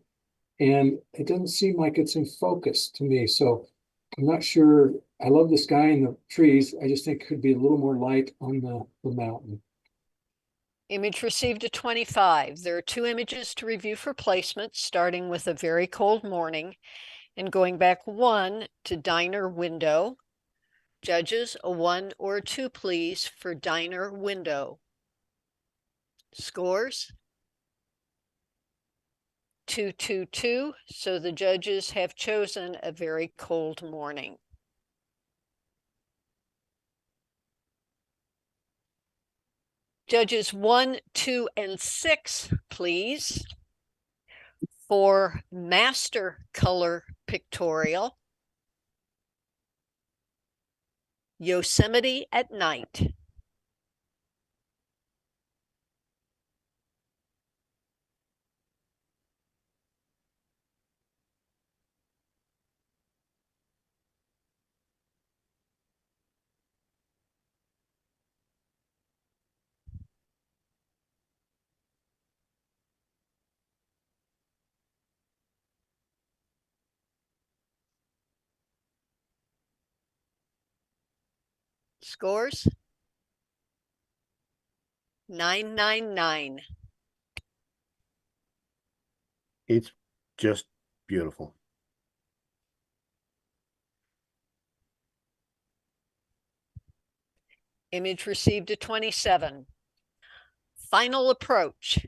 and it doesn't seem like it's in focus to me. So I'm not sure. I love the sky and the trees. I just think it could be a little more light on the mountain. Image received a 25. There are 2 images to review for placement, starting with a very cold morning and going back 1 to diner window. Judges, a 1 or a 2, please, for diner window. Scores? 222. So the judges have chosen a very cold morning. Judges 1, 2, and 6, please, for master color pictorial. Yosemite at night. Scores? 999. It's just beautiful. Image received a 27. Final approach.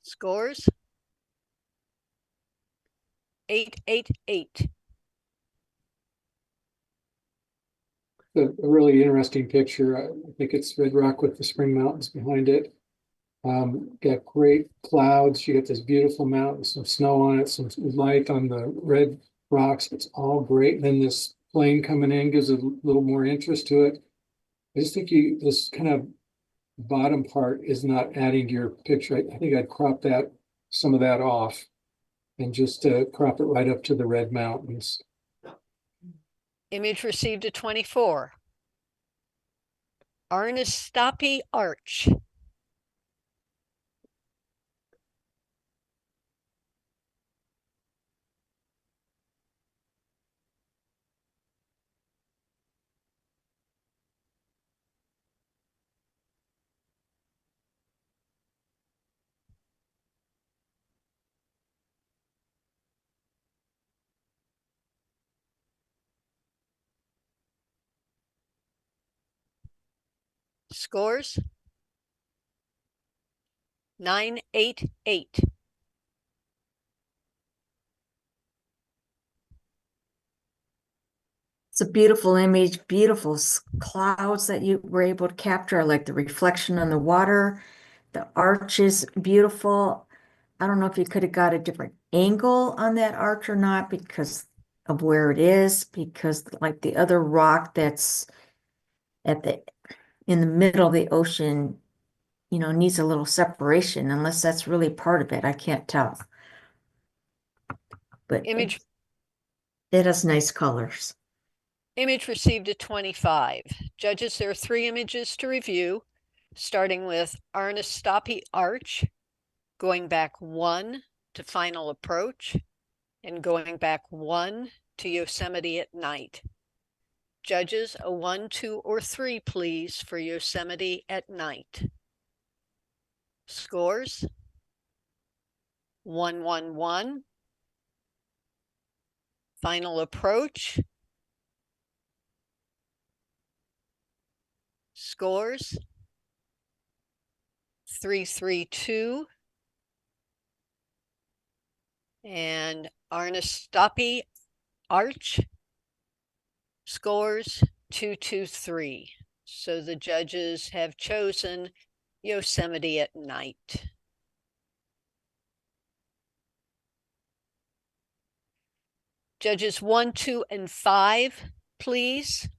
Scores? 888. A really interesting picture. I think it's Red Rock with the Spring Mountains behind it. Got great clouds. You got this beautiful mountain, some snow on it, some light on the red rocks. It's all great. And then this plane coming in gives a little more interest to it. I just think this kind of bottom part is not adding to your picture. I think I'd crop some of that off and just crop it right up to the red mountains. Image received a 24. Arnastapi Arch. Scores? 988. It's a beautiful image, beautiful clouds that you were able to capture. I like the reflection on the water. The arch is beautiful. I don't know if you could have got a different angle on that arch or not because of where it is, because like the other rock that's in the middle of the ocean, needs a little separation, unless that's really part of it. I can't tell. But Image it has nice colors. Image received a 25. Judges, there are 3 images to review, starting with Arnastapi Arch, going back 1 to final approach, and going back 1 to Yosemite at night. Judges, a 1, 2, or 3, please, for Yosemite at night. Scores? 111. Final approach. Scores? 332. And Arnastapi Arch scores 223. So the judges have chosen Yosemite at night. Judges 1, 2, and 5, please.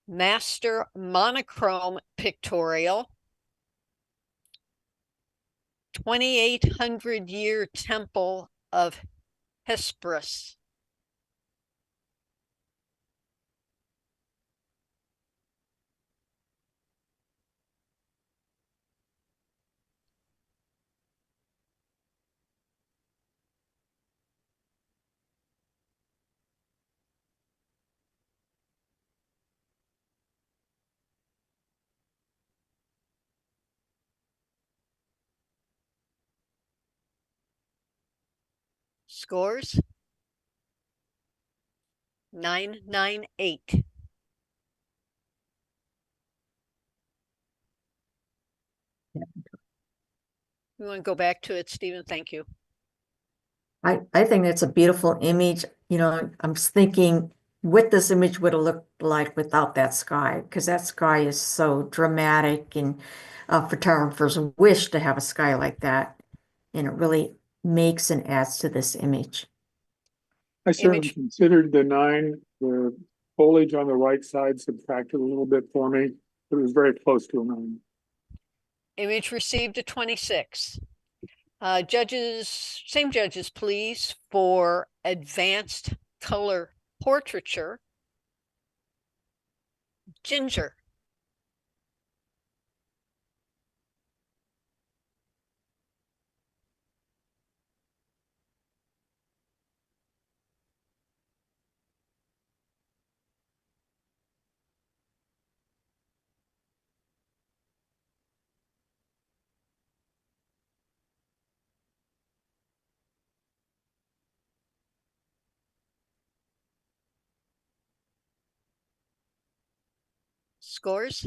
Master monochrome pictorial. 2,800-year temple of Hesperus. Scores? 998. You want to go back to it, Stephen? Thank you. I think that's a beautiful image. You know, I'm just thinking what this image would have looked like without that sky, because that sky is so dramatic, and photographers wish to have a sky like that. And it really makes and adds to this image. I certainly Image. considered the foliage on the right side subtracted a little bit for me. It was very close to a 9. Image received a 26. Same judges, please, for advanced color portraiture. Ginger. Scores?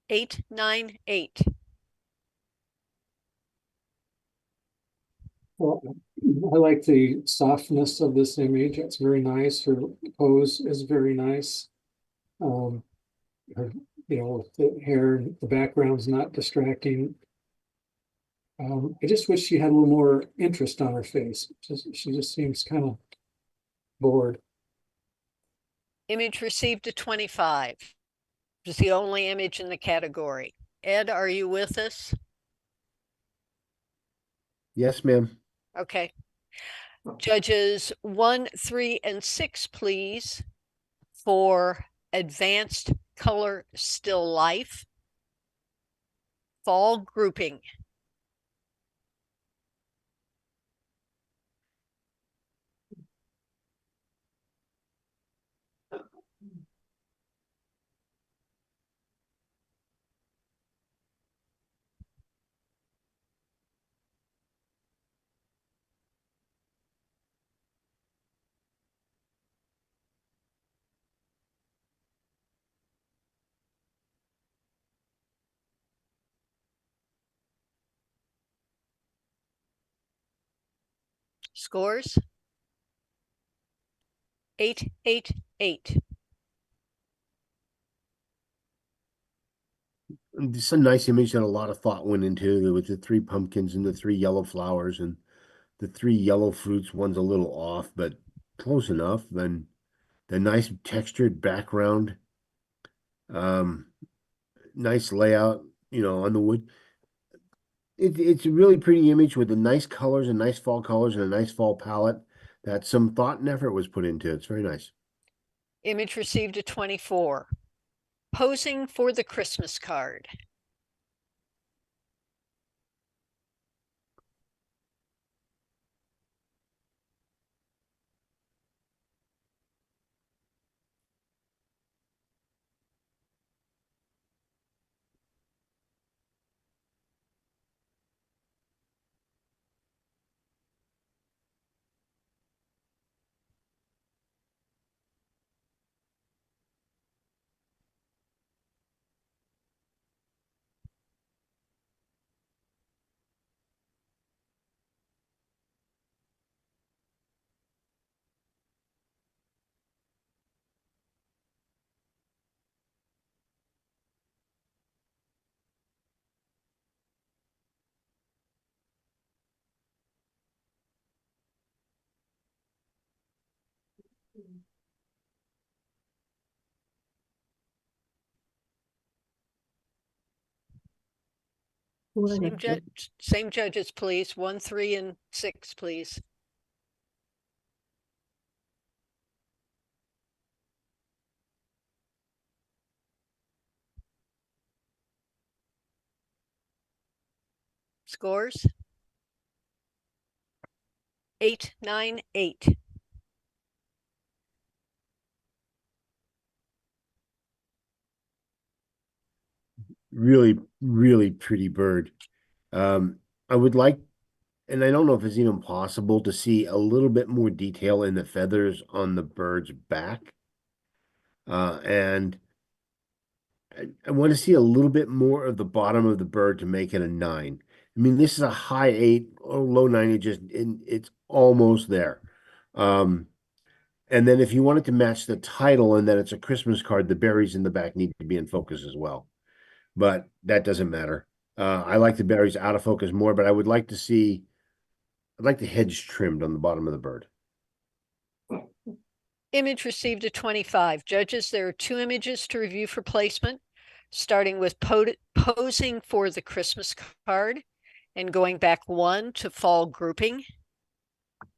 898. Well, I like the softness of this image. It's very nice. Her pose is very nice. Her, with the hair, the background's not distracting. I just wish she had a little more interest on her face. She just seems kind of bored. Image received a 25. It's the only image in the category. Ed, are you with us? Yes, ma'am. Okay. Judges 1, 3, and 6, please, for advanced color still life. Fall grouping. Scores? 888. It's a nice image that a lot of thought went into with the 3 pumpkins and the 3 yellow flowers and the 3 yellow fruits. One's a little off, but close enough. Then the nice textured background, um, nice layout, on the wood. It's a really pretty image with the nice colors and nice fall colors and a nice fall palette that some thought and effort was put into. It's very nice. Image received a 24. Posing for the Christmas card. Same judges, please. 1, 3, and 6, please. Scores? 8, 9, 8. Really, really pretty bird. I would like, and I don't know if it's even possible to see a little bit more detail in the feathers on the bird's back. And I want to see a little bit more of the bottom of the bird to make it a 9. I mean, this is a high 8 or low 9. It's almost there. And then if you wanted to match the title and that it's a Christmas card, the berries in the back need to be in focus as well. But that doesn't matter. I like the berries out of focus more, but I'd like the hedge trimmed on the bottom of the bird. Image received a 25. Judges, there are 2 images to review for placement, starting with posing for the Christmas card and going back 1 to fall grouping.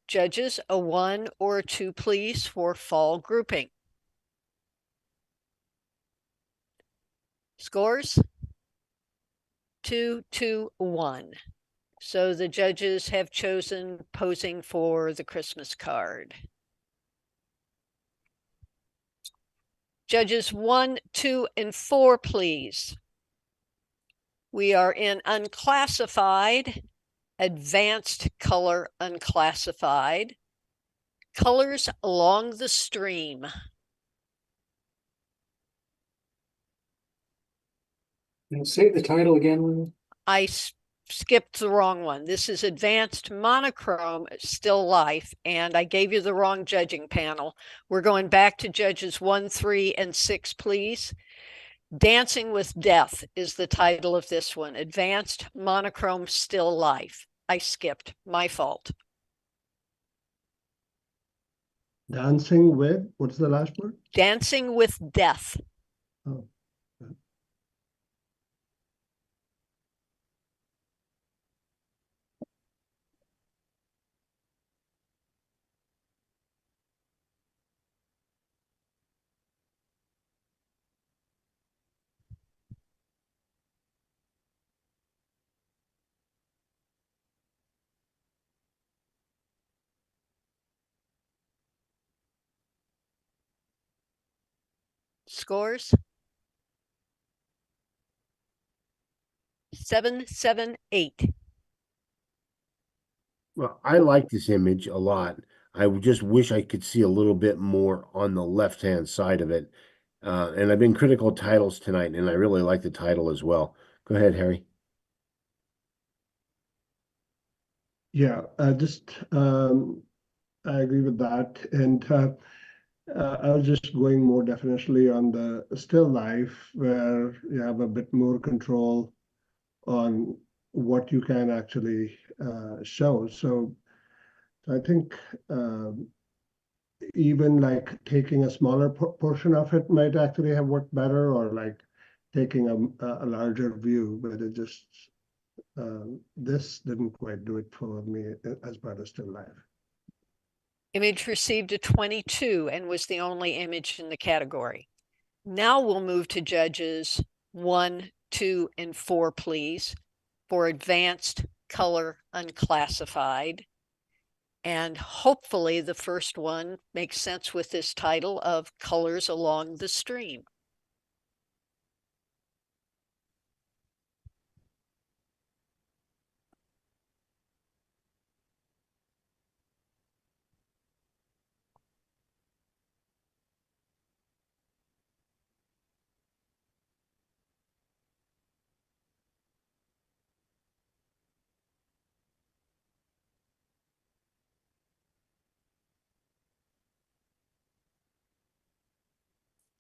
Judges, a 1 or a 2, please, for fall grouping. Scores? 2, 2, 1. So the judges have chosen posing for the Christmas card. Judges 1, 2, and 4, please. We are in unclassified, advanced color unclassified, colors along the stream. And say the title again, Lynn. I skipped the wrong one. This is advanced monochrome still life, and I gave you the wrong judging panel. We're going back to judges 1, 3, and 6, please. Dancing with Death is the title of this one. Advanced monochrome still life. I skipped. My fault. Dancing with, what's the last word? Dancing with Death. Oh. Scores? 7, 7, 8. Well, I like this image a lot. I just wish I could see a little bit more on the left-hand side of it. And I've been critical of titles tonight, and I really like the title as well. Go ahead, Harry. Yeah, I agree with that. And I was just going more definitively on the still life, where you have a bit more control on what you can actually show. So I think even like taking a smaller portion of it might actually have worked better, or like taking a larger view, but it just this didn't quite do it for me as part of still life. Image received a 22 and was the only image in the category. Now we'll move to judges 1, 2, and 4, please, for advanced color unclassified. And hopefully the first one makes sense with this title of Colors Along the Stream.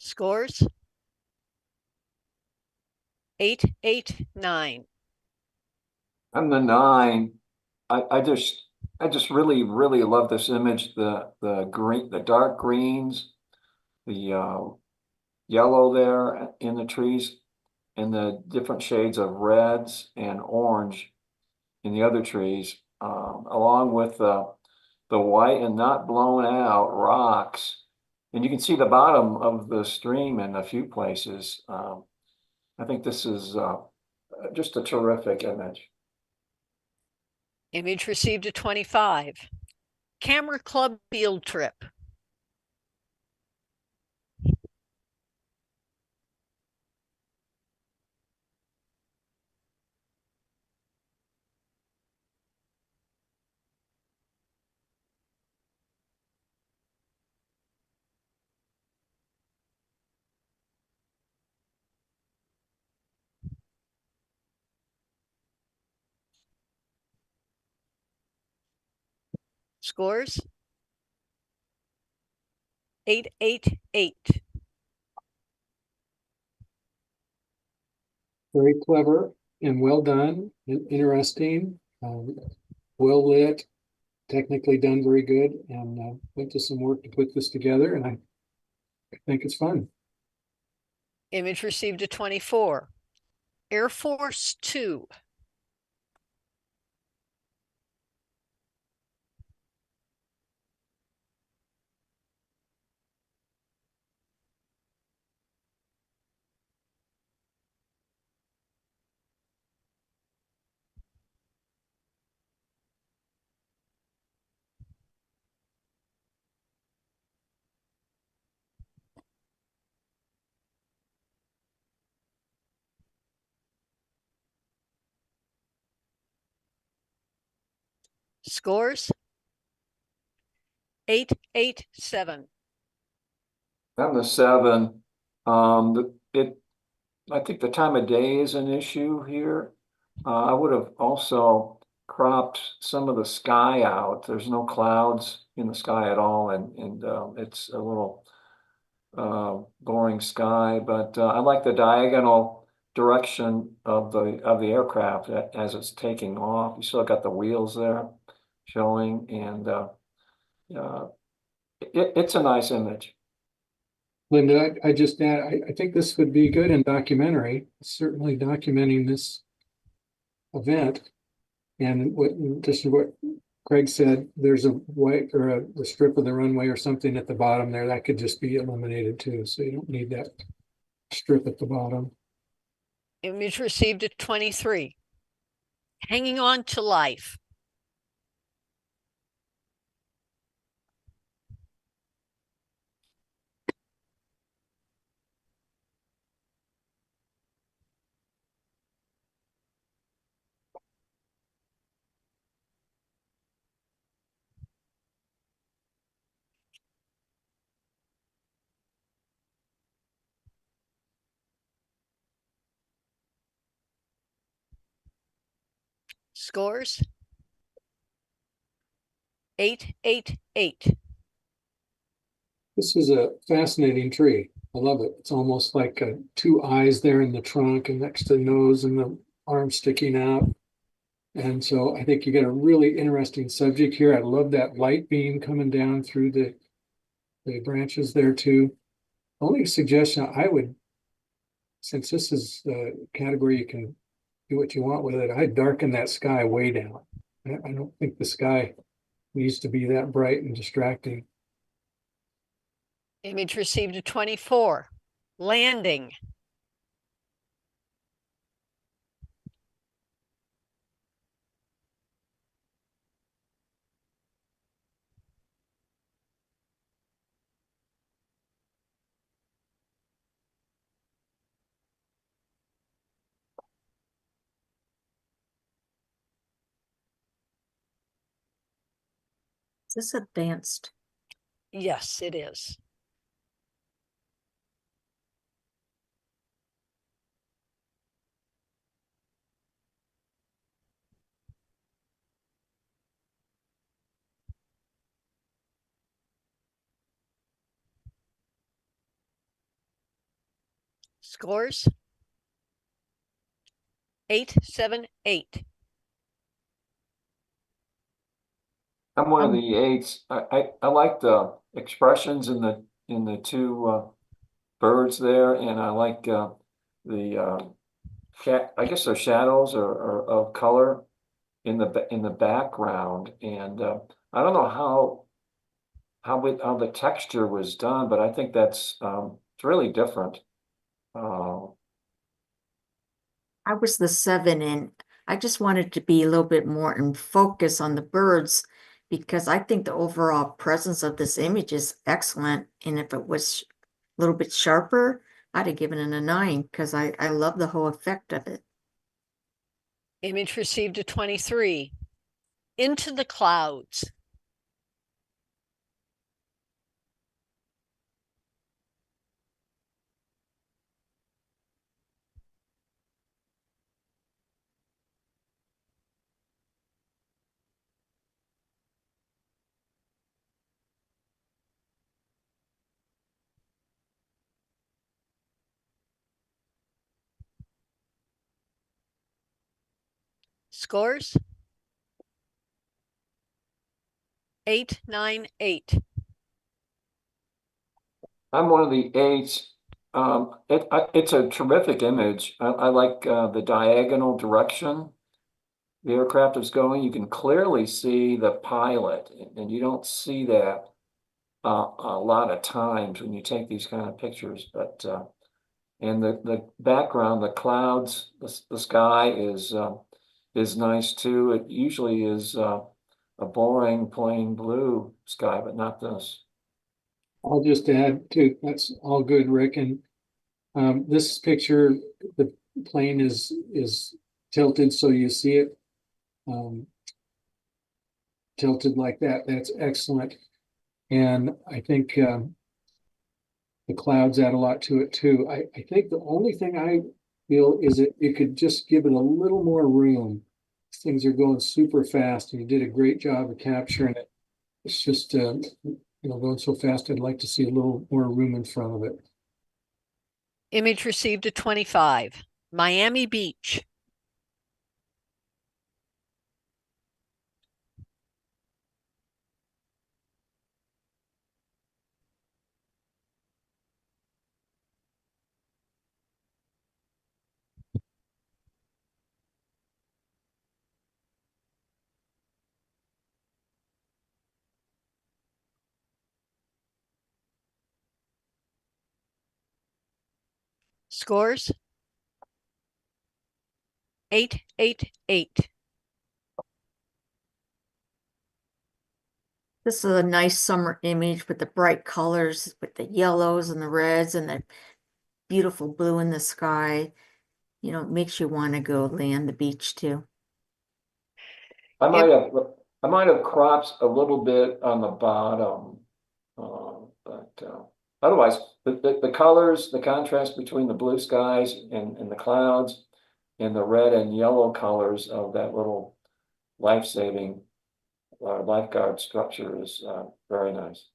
Scores? 8, 8, 9. I'm the 9. I just really, really love this image. The green, the dark greens, the yellow there in the trees. and the different shades of reds and orange in the other trees, along with the white and not blown out rocks. And you can see the bottom of the stream in a few places. I think this is just a terrific image. Image received a 25. Camera Club field trip. Scores? 888. Very clever and well done, and interesting, well lit, technically done very good, and went to some work to put this together, and I think it's fun. Image received a 24. Air Force 2. Scores? 887. On the 7, I think the time of day is an issue here. I would have also cropped some of the sky out. There's no clouds in the sky at all, and it's a little boring sky. But I like the diagonal direction of the aircraft as it's taking off. You still got the wheels there showing, and it's a nice image. Linda, I just add, I think this would be good in documentary, certainly documenting this event. And just what Craig said, there's a white or a strip of the runway or something at the bottom there that could just be eliminated too. So you don't need that strip at the bottom. Image received a 23. Hanging on to life. Scores? 888. This is a fascinating tree. I love it. It's almost like two eyes there in the trunk and next to the nose and the arm sticking out. And so I think you got a really interesting subject here. I love that light beam coming down through the branches there too. Only suggestion I would, since this is the category you can do what you want with it, I'd darken that sky way down. I don't think the sky needs to be that bright and distracting. Image received a 24. Landing. Is this advanced? Yes, it is. Scores? 878. I'm one of the 8s. I like the expressions in the two birds there, and I like the I guess they're shadows or of color in the background, and I don't know how the texture was done, but I think that's it's really different. I was the 7 and I just wanted to be a little bit more in focus on the birds because I think the overall presence of this image is excellent. And if it was a little bit sharper, I'd have given it a 9 because I love the whole effect of it. Image received a 23. Into the clouds. Scores? 8, 9, 8. I'm one of the 8s. It's a terrific image. I like the diagonal direction the aircraft is going. You can clearly see the pilot, and you don't see that a lot of times when you take these kind of pictures. But and the background, the clouds, the sky is nice too. It usually is a boring plain blue sky, but not this. I'll just add to, that's all good, Rick. And this picture, the plane is tilted so you see it tilted like that. That's excellent. And I think the clouds add a lot to it too. I think the only thing I feel is that you could just give it a little more room. Things are going super fast and you did a great job of capturing it. It's just, going so fast. I'd like to see a little more room in front of it. Image received a 25. Miami Beach. Scores? 8, 8, 8. This is a nice summer image with the bright colors, with the yellows and the reds and the beautiful blue in the sky. You know, it makes you want to go lay on the beach too. I might have cropped a little bit on the bottom, but otherwise, the colors, the contrast between the blue skies and the clouds, and the red and yellow colors of that little life-saving lifeguard structure is very nice.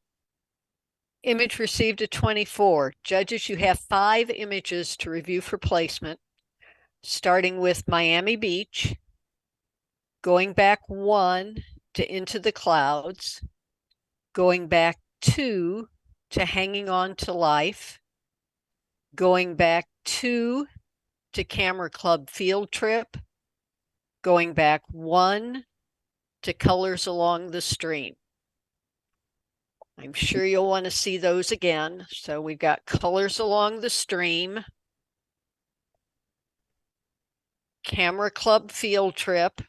Image received a 24. Judges, you have 5 images to review for placement, starting with Miami Beach, going back 1 to Into the Clouds, going back 2 to Hanging On to Life, going back 2 to Camera Club Field Trip, going back 1 to Colors Along the Stream. I'm sure you'll want to see those again. So we've got Colors Along the Stream, Camera Club Field Trip,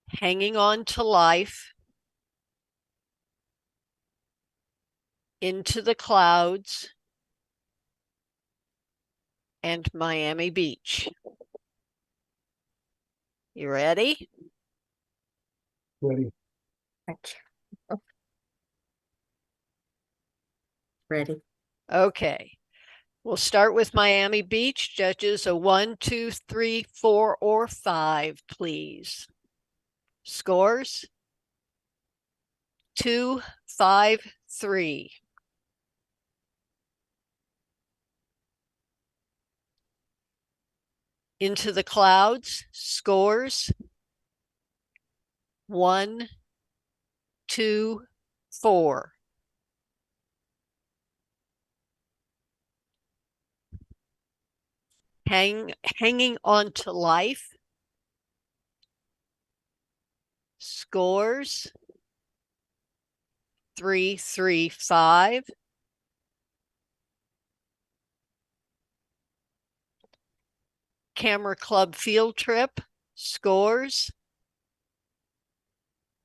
Hanging On to Life, Into the Clouds, and Miami Beach. You ready? Ready? Ready? Okay. We'll start with Miami Beach. Judges, a 1, 2, 3, 4, or 5, please. Scores? 2, 5, 3. Into the Clouds, scores? 1, 2, 4. Hanging on to life. Scores 335. Camera Club Field Trip. Scores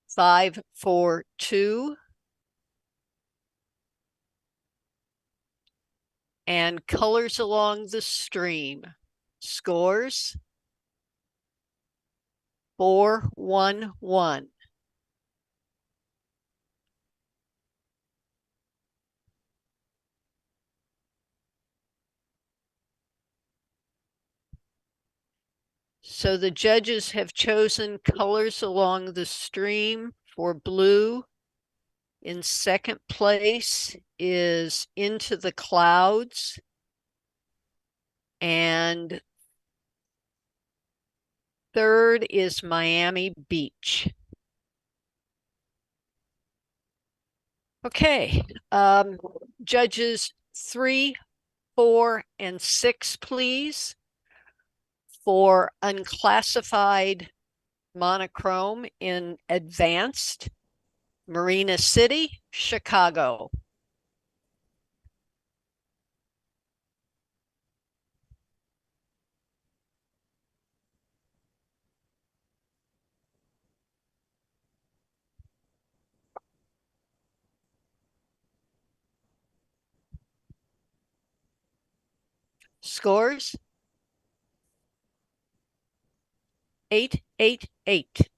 542. And Colors Along the Stream. Scores 411. So the judges have chosen Colors Along the Stream for blue. In second place is Into the Clouds. And third is Miami Beach. Okay, judges 3, 4, and 6, please, for unclassified monochrome in advanced. Marina City, Chicago. Scores 888.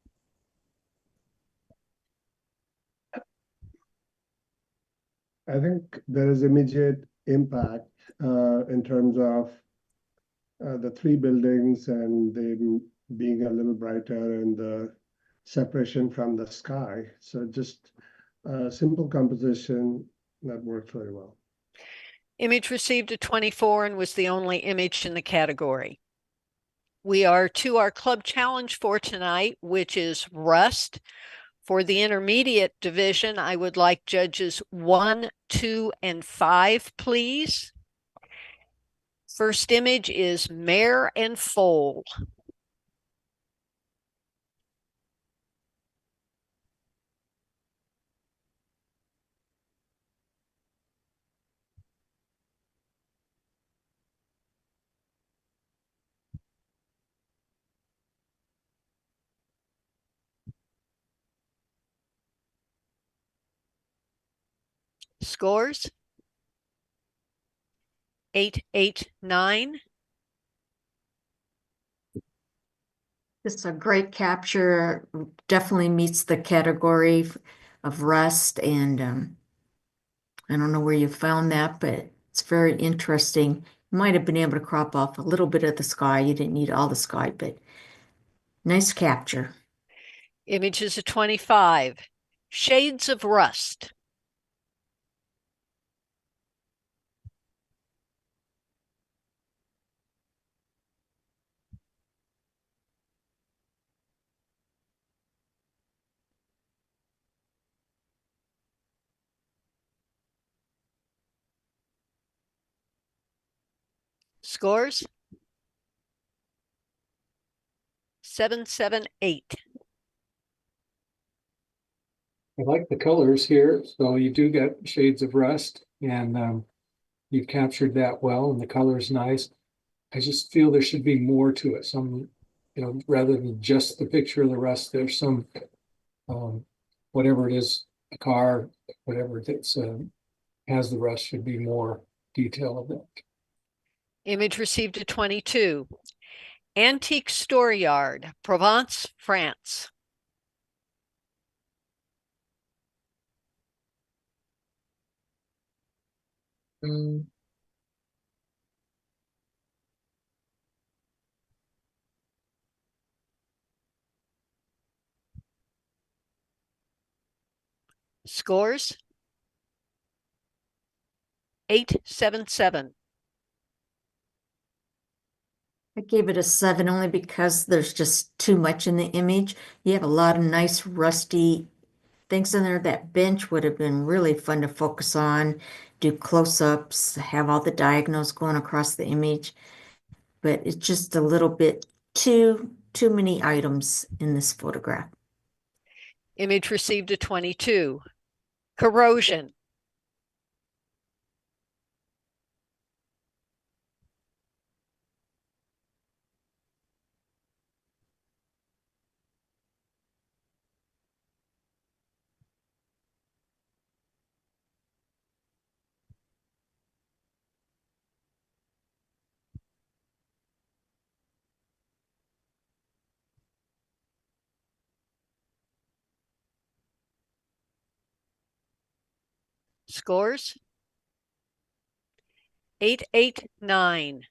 I think there is immediate impact in terms of the three buildings and them being a little brighter and the separation from the sky. So just a simple composition that works very well. Image received a 24 and was the only image in the category. We are to our club challenge for tonight, which is Rust. For the intermediate division, I would like judges 1, 2, and 5, please. First image is Mare and Foal. Scores 889. This is a great capture, definitely meets the category of Rust, and I don't know where you found that, but it's very interesting. You might have been able to crop off a little bit of the sky. You didn't need all the sky, but nice capture. Image is a 25. Shades of Rust. Scores 778. I like the colors here, so you do get shades of rust, and you've captured that well, and the color's nice. I just feel there should be more to it. Some, rather than just the picture of the rust, there's some, whatever it is, a car, whatever that's has the rust, should be more detail of that. Image received a 22. Antique Storeyard, Provence, France. Scores 877. I gave it a 7 only because there's just too much in the image. You have a lot of nice rusty things in there. That bench would have been really fun to focus on, do close-ups, have all the diagonals going across the image. but it's just a little bit too many items in this photograph. Image received a 22. Corrosion. Scores? 889.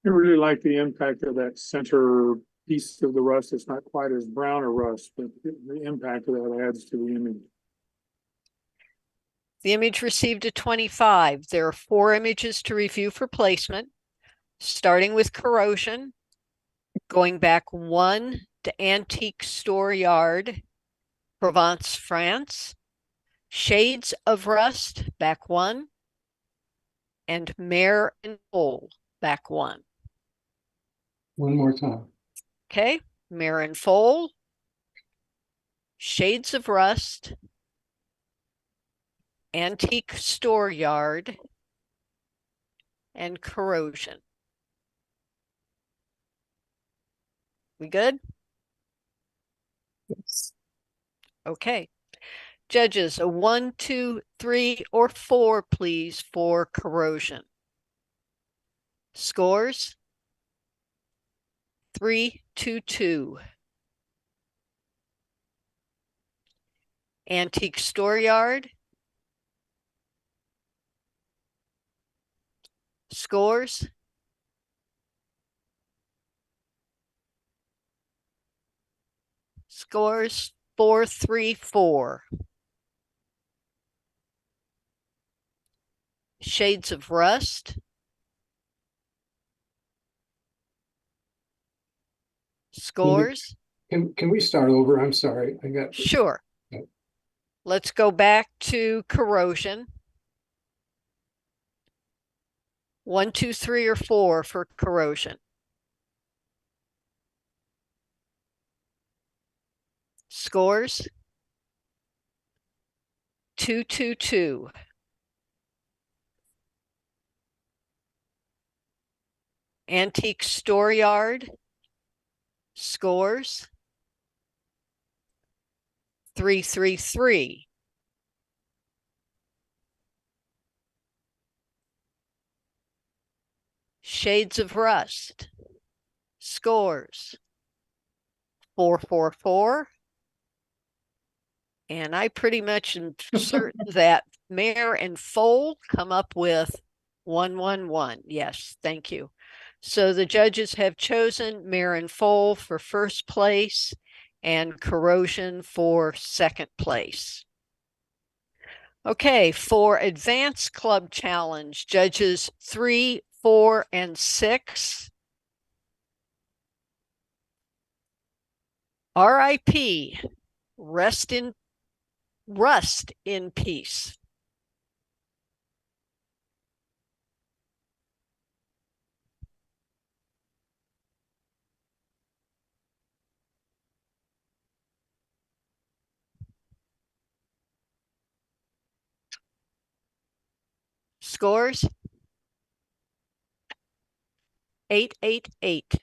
I really like the impact of that center piece of the rust. It's not quite as brown a rust, but the impact of that adds to the image. The image received a 25. There are 4 images to review for placement, starting with corrosion, going back 1 to Antique Store Yard, Provence, France, Shades of Rust, back 1, and Mare and Foal, back 1. One more time. Okay, Mare and Foal, Shades of Rust, Antique Store Yard, and Corrosion. We good? Yes. Okay. Judges, a 1, 2, 3, or 4, please, for corrosion. Scores? 3, 2, 2. Antique Store Yard. Scores? Scores 4, 3, 4. Shades of Rust. Scores? Can we start over? I'm sorry. I got, Sure. Yep. Let's go back to corrosion. 1, 2, 3, or 4 for corrosion. Scores? 2, 2, 2. Antique Store Yard. Scores? 3, 3, 3. Shades of Rust. Scores 4, 4, 4. And I pretty much am certain that Mare and Foal come up with 1, 1, 1. Yes, thank you. So the judges have chosen Mare and Foal for first place and Corrosion for second place. Okay, for Advanced Club Challenge, judges 3, 4, and 6. RIP, rust in peace. Scores 888.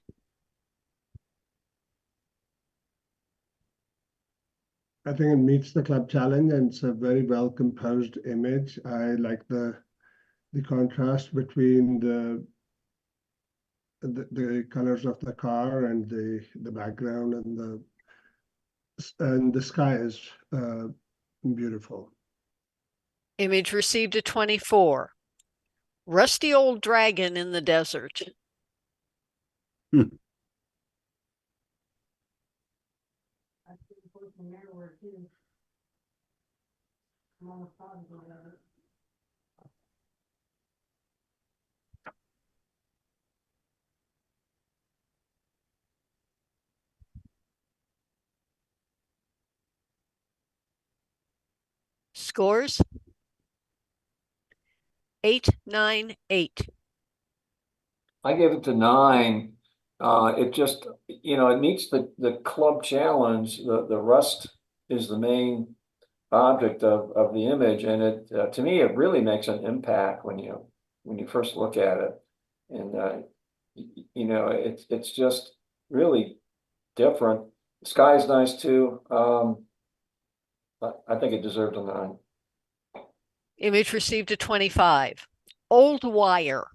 I think it meets the club challenge and it's a very well composed image. I like the contrast between the colors of the car and the background and the sky is beautiful. Image received a 24. Rusty old dragon in the desert. Scores 898. I gave it to 9. It just, it meets the club challenge. The rust is the main object of the image, and to me, it really makes an impact when you first look at it. And it's just really different. The sky's nice too. I think it deserved a 9. Image received a 25. Old wire.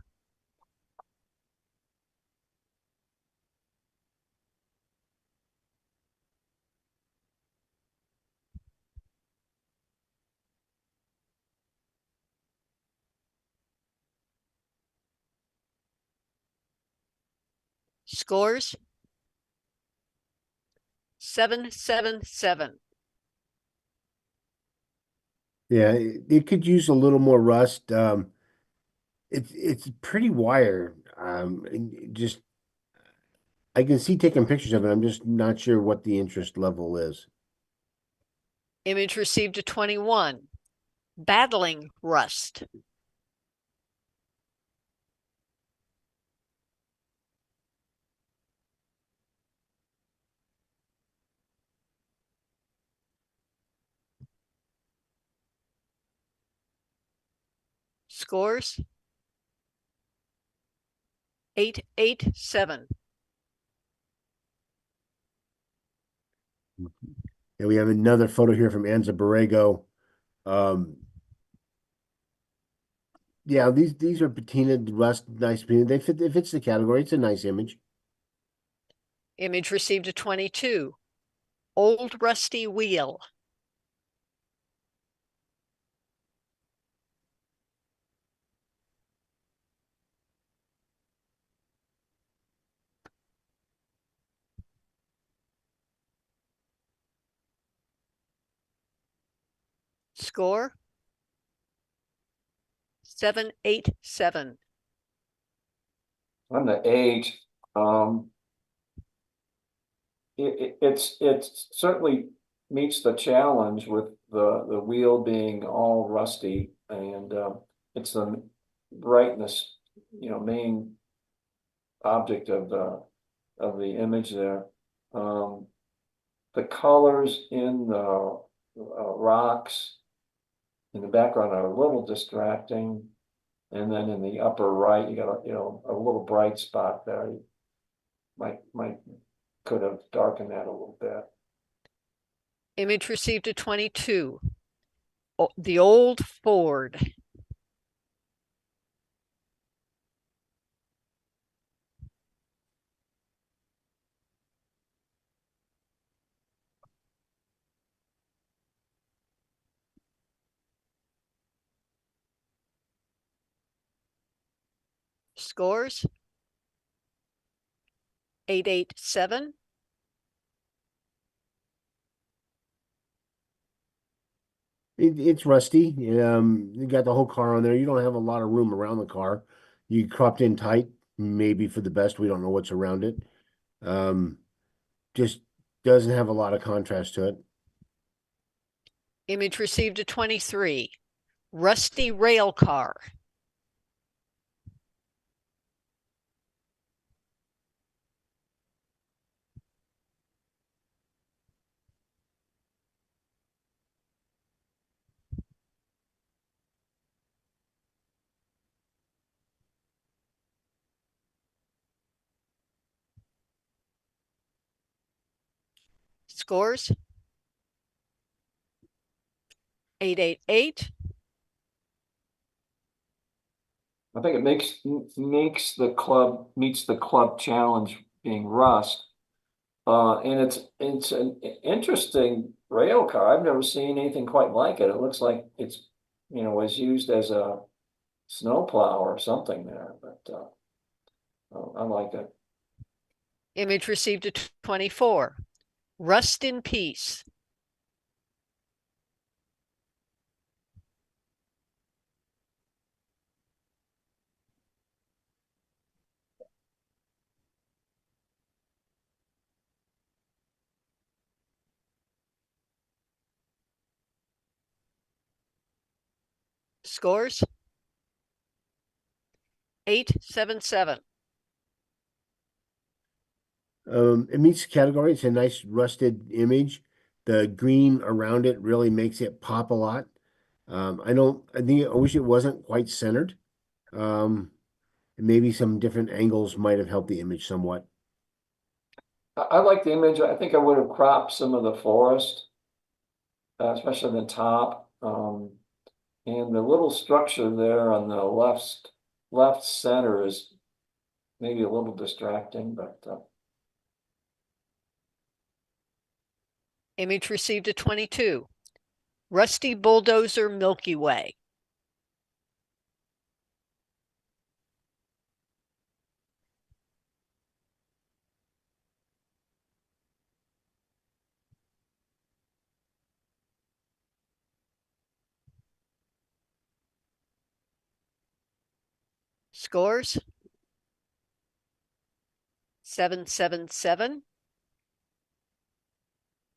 Scores 777. Yeah, it could use a little more rust. It's pretty wire. And just I can see taking pictures of it. I'm just not sure what the interest level is. Image received a 21. Battling rust. Scores 887. And we have another photo here from Anza Borrego. Yeah, these are patinaed rust, nice patina. It fits the category. It's a nice image. Image received a 22. Old rusty wheel. Score 787. On the 8, it certainly meets the challenge with the wheel being all rusty, and it's the brightness, main object of the image there. The colors in the rocks in the background are a little distracting, and then in the upper right, you got a little bright spot there. You might could have darkened that a little bit. Image received a 22. The old Ford. Scores 887. It's rusty. You got the whole car on there. You don't have a lot of room around the car. You cropped in tight, maybe for the best. We don't know what's around it. Just doesn't have a lot of contrast to it. Image received a 23. Rusty rail car. Scores 888. I think it meets the club challenge being rust. And it's an interesting rail car. I've never seen anything quite like it. It looks like it's was used as a snowplow or something there, but I like it. Image received a 24. Rust in peace. Scores 7877. It meets the category. It's a nice rusted image. The green around it really makes it pop a lot. I wish it wasn't quite centered. Maybe some different angles might have helped the image somewhat. I like the image. I think I would have cropped some of the forest, especially the top. And the little structure there on the left center is maybe a little distracting, but Image received a 22. Rusty Bulldozer Milky Way. Scores 777.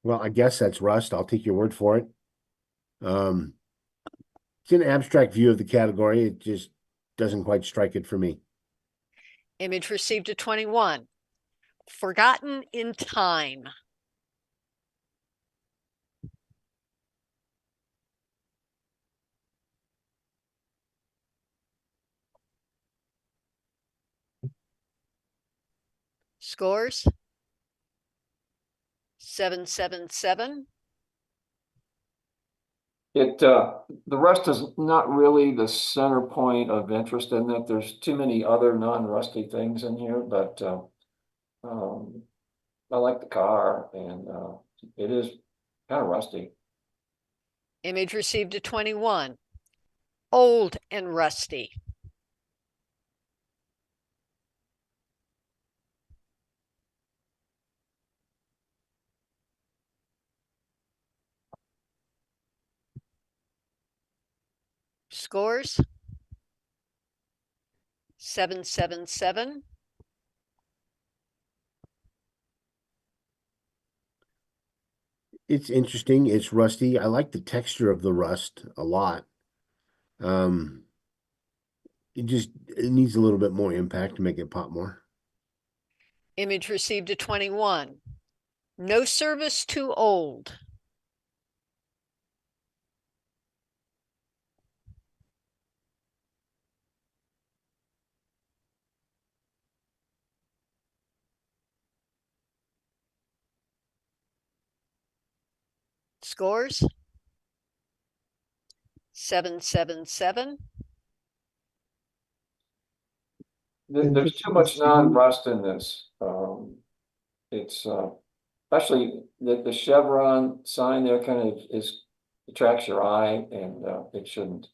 Well, I guess that's rust. I'll take your word for it. It's an abstract view of the category. It just doesn't quite strike it for me. Image received a 21. Forgotten in Time. Scores 777. the rust is not really the center point of interest in it. There's too many other non-rusty things in here, but I like the car and it is kind of rusty. Image received a 21. Old and rusty. Scores 777. It's interesting. It's rusty. I like the texture of the rust a lot. Um, it needs a little bit more impact to make it pop more. Image received a 21. No service too old. Scores 777. There's too much non-rust in this. It's especially the chevron sign there kind of attracts your eye and it shouldn't.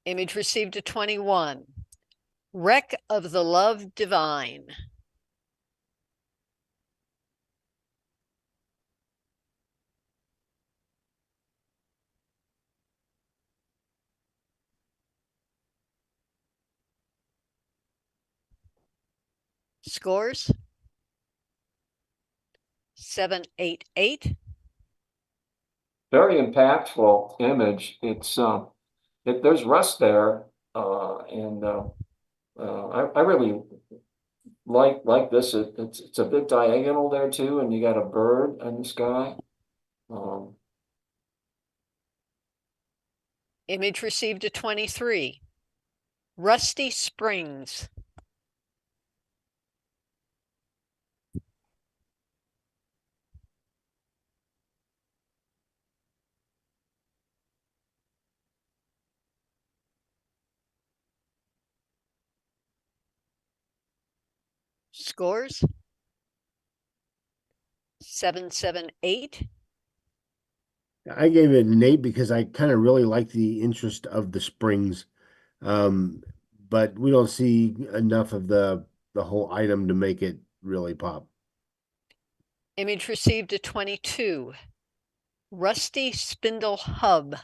Image received a 21. Wreck of the Love Divine. Scores 788. Very impactful image. It's there's rust there, and I really like this. It's a bit diagonal there too, and you got a bird in the sky. Image received a 23. Rusty Springs. Scores 778. I gave it an 8 because I kind of really like the interest of the springs. But we don't see enough of the whole item to make it really pop. Image received a 22. Rusty Spindle Hub.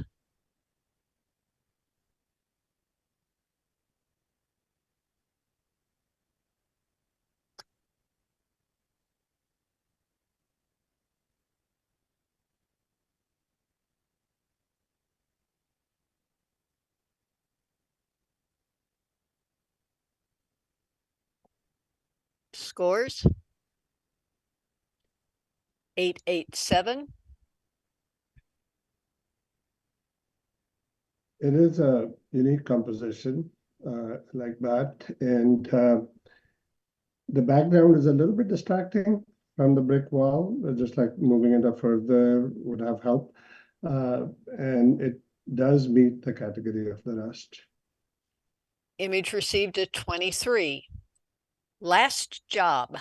Scores? 887. It is a unique composition like that, and the background is a little bit distracting from the brick wall, just like moving it up further would have helped. And it does meet the category of the rust. Image received at 23. Last job.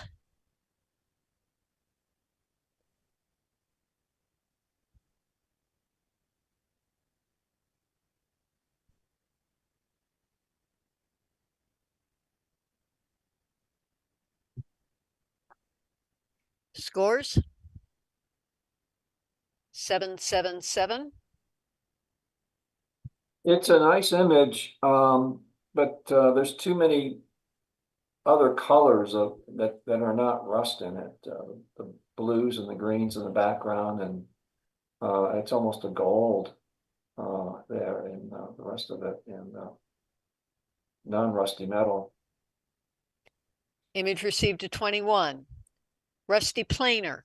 Scores? 777. It's a nice image, but there's too many other colors that are not rust in it. The blues and the greens in the background, and it's almost a gold there, and the rest of it in non-rusty metal. Image received at 21. Rusty planer.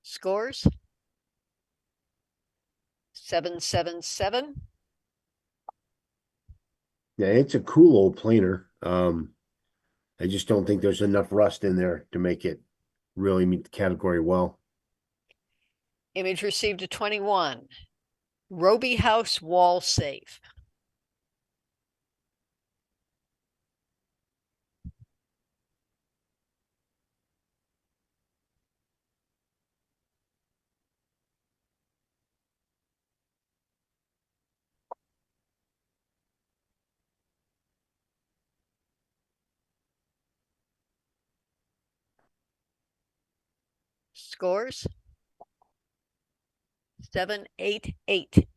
Scores? 777. Yeah, it's a cool old planer. I just don't think there's enough rust in there to make it really meet the category well. Image received at 21. Roby House wall safe. Scores? 788.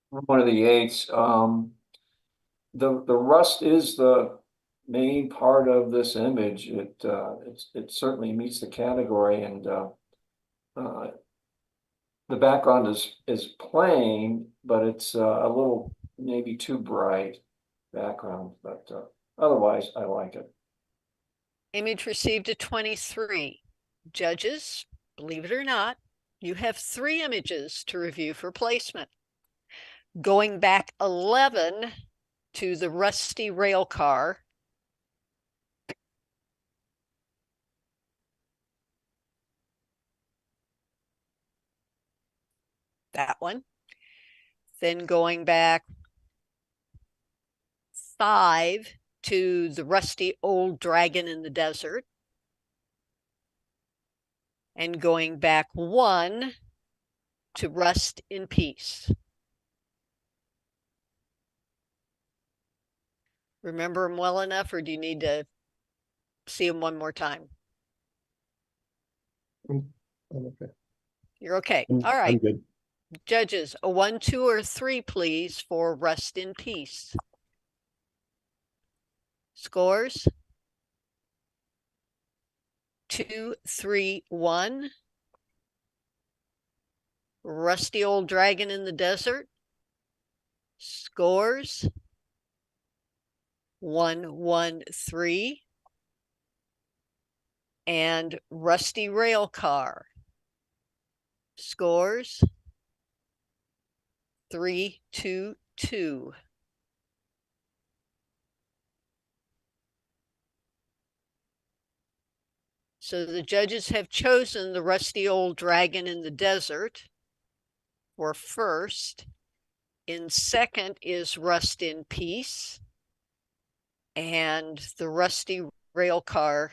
One of the eights. The rust is the main part of this image. It certainly meets the category, and the background is plain, but it's a little maybe too bright background. But otherwise, I like it. Image received at 23. Judges, believe it or not, you have 3 images to review for placement. Going back 11 to the rusty rail car. That one. Then going back 5 to the rusty old dragon in the desert. And going back 1 to Rust in Peace. Remember them well enough, or do you need to see them one more time? I'm okay. You're okay. I'm All right. good. Judges, a 1, 2, or 3, please, for Rust in Peace. Scores? 2, 3, 1. Rusty old dragon in the desert. Scores? 1, 1, 3. And rusty rail car. Scores? 3, 2, 2. So the judges have chosen the rusty old dragon in the desert for first. In second is Rust in Peace. And the rusty rail car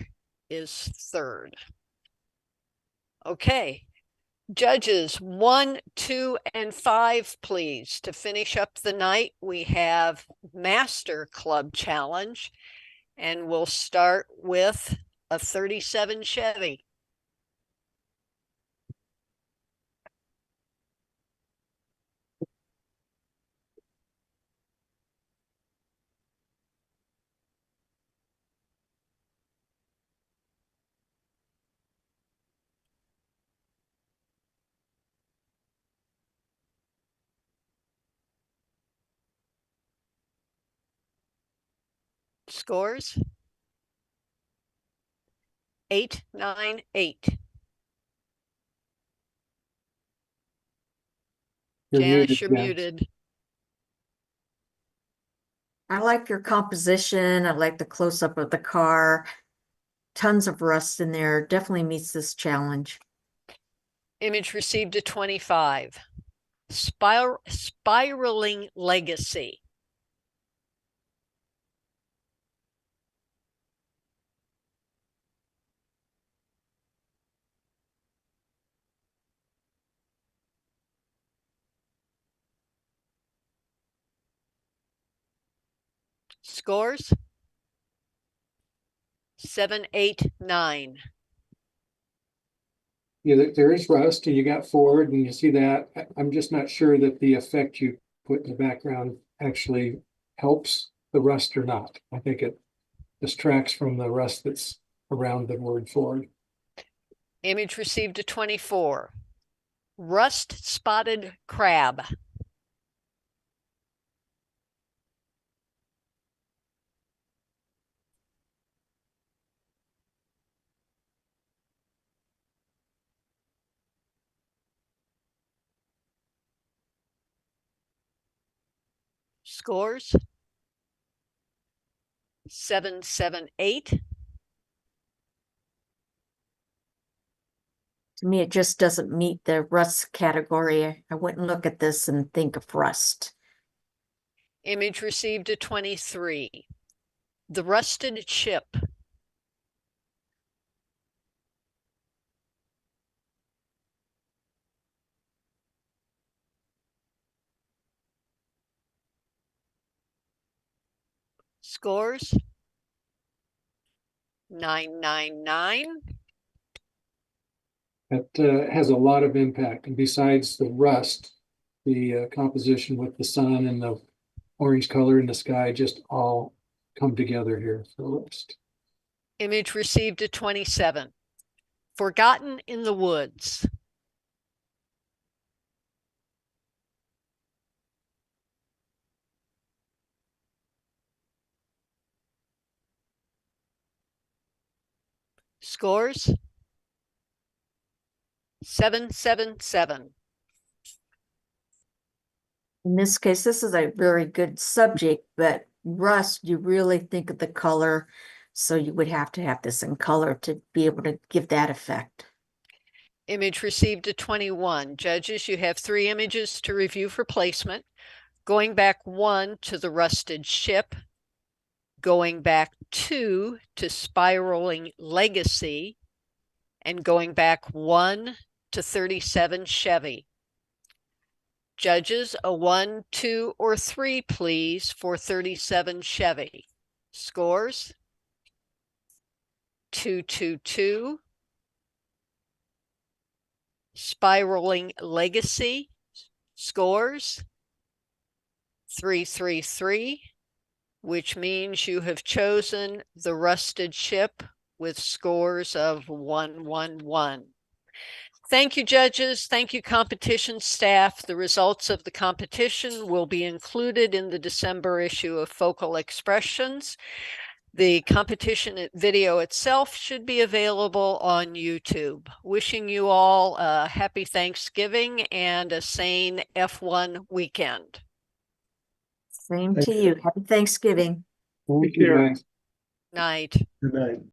is third. Okay. Judges 1, 2, and 5, please. To finish up the night, we have Master Club Challenge, and we'll start with a 37 Chevy. Scores? 898. You're Janice, muted, you're Janice. muted. I like your composition. I like the close-up of the car. Tons of rust in there. Definitely meets this challenge. Image received a 25. Spiraling legacy. Scores? 789. Yeah, there is rust and you got forward and you see that. I'm just not sure that the effect you put in the background actually helps the rust or not. I think it distracts from the rust that's around the word forward. Image received a 24. Rust spotted crab. Scores? 778. To me, it just doesn't meet the rust category. I wouldn't look at this and think of rust. Image received a 23. The rusted chip. Scores? 999. That has a lot of impact. And besides the rust, the composition with the sun and the orange color in the sky just all come together here for rust. Image received a 27. Forgotten in the woods. Scores? 777. In this case, this is a very good subject, but rust, you really think of the color. So you would have to have this in color to be able to give that effect. Image received a 21. Judges, you have 3 images to review for placement. Going back 1 to the rusted ship. Going back 2 to spiraling legacy. And going back 1 to 37 Chevy. Judges, a 1, 2, or 3, please, for 37 Chevy. Scores? 222. Spiraling legacy. Scores? 333, which means you have chosen the rusted ship with scores of 111. Thank you, judges. Thank you, competition staff. The results of the competition will be included in the December issue of Focal Expressions. The competition video itself should be available on YouTube. Wishing you all a happy Thanksgiving and a sane F1 weekend. Same Thank to you. you. Happy Thanksgiving. Thank Take you, care. guys. Night. Good night.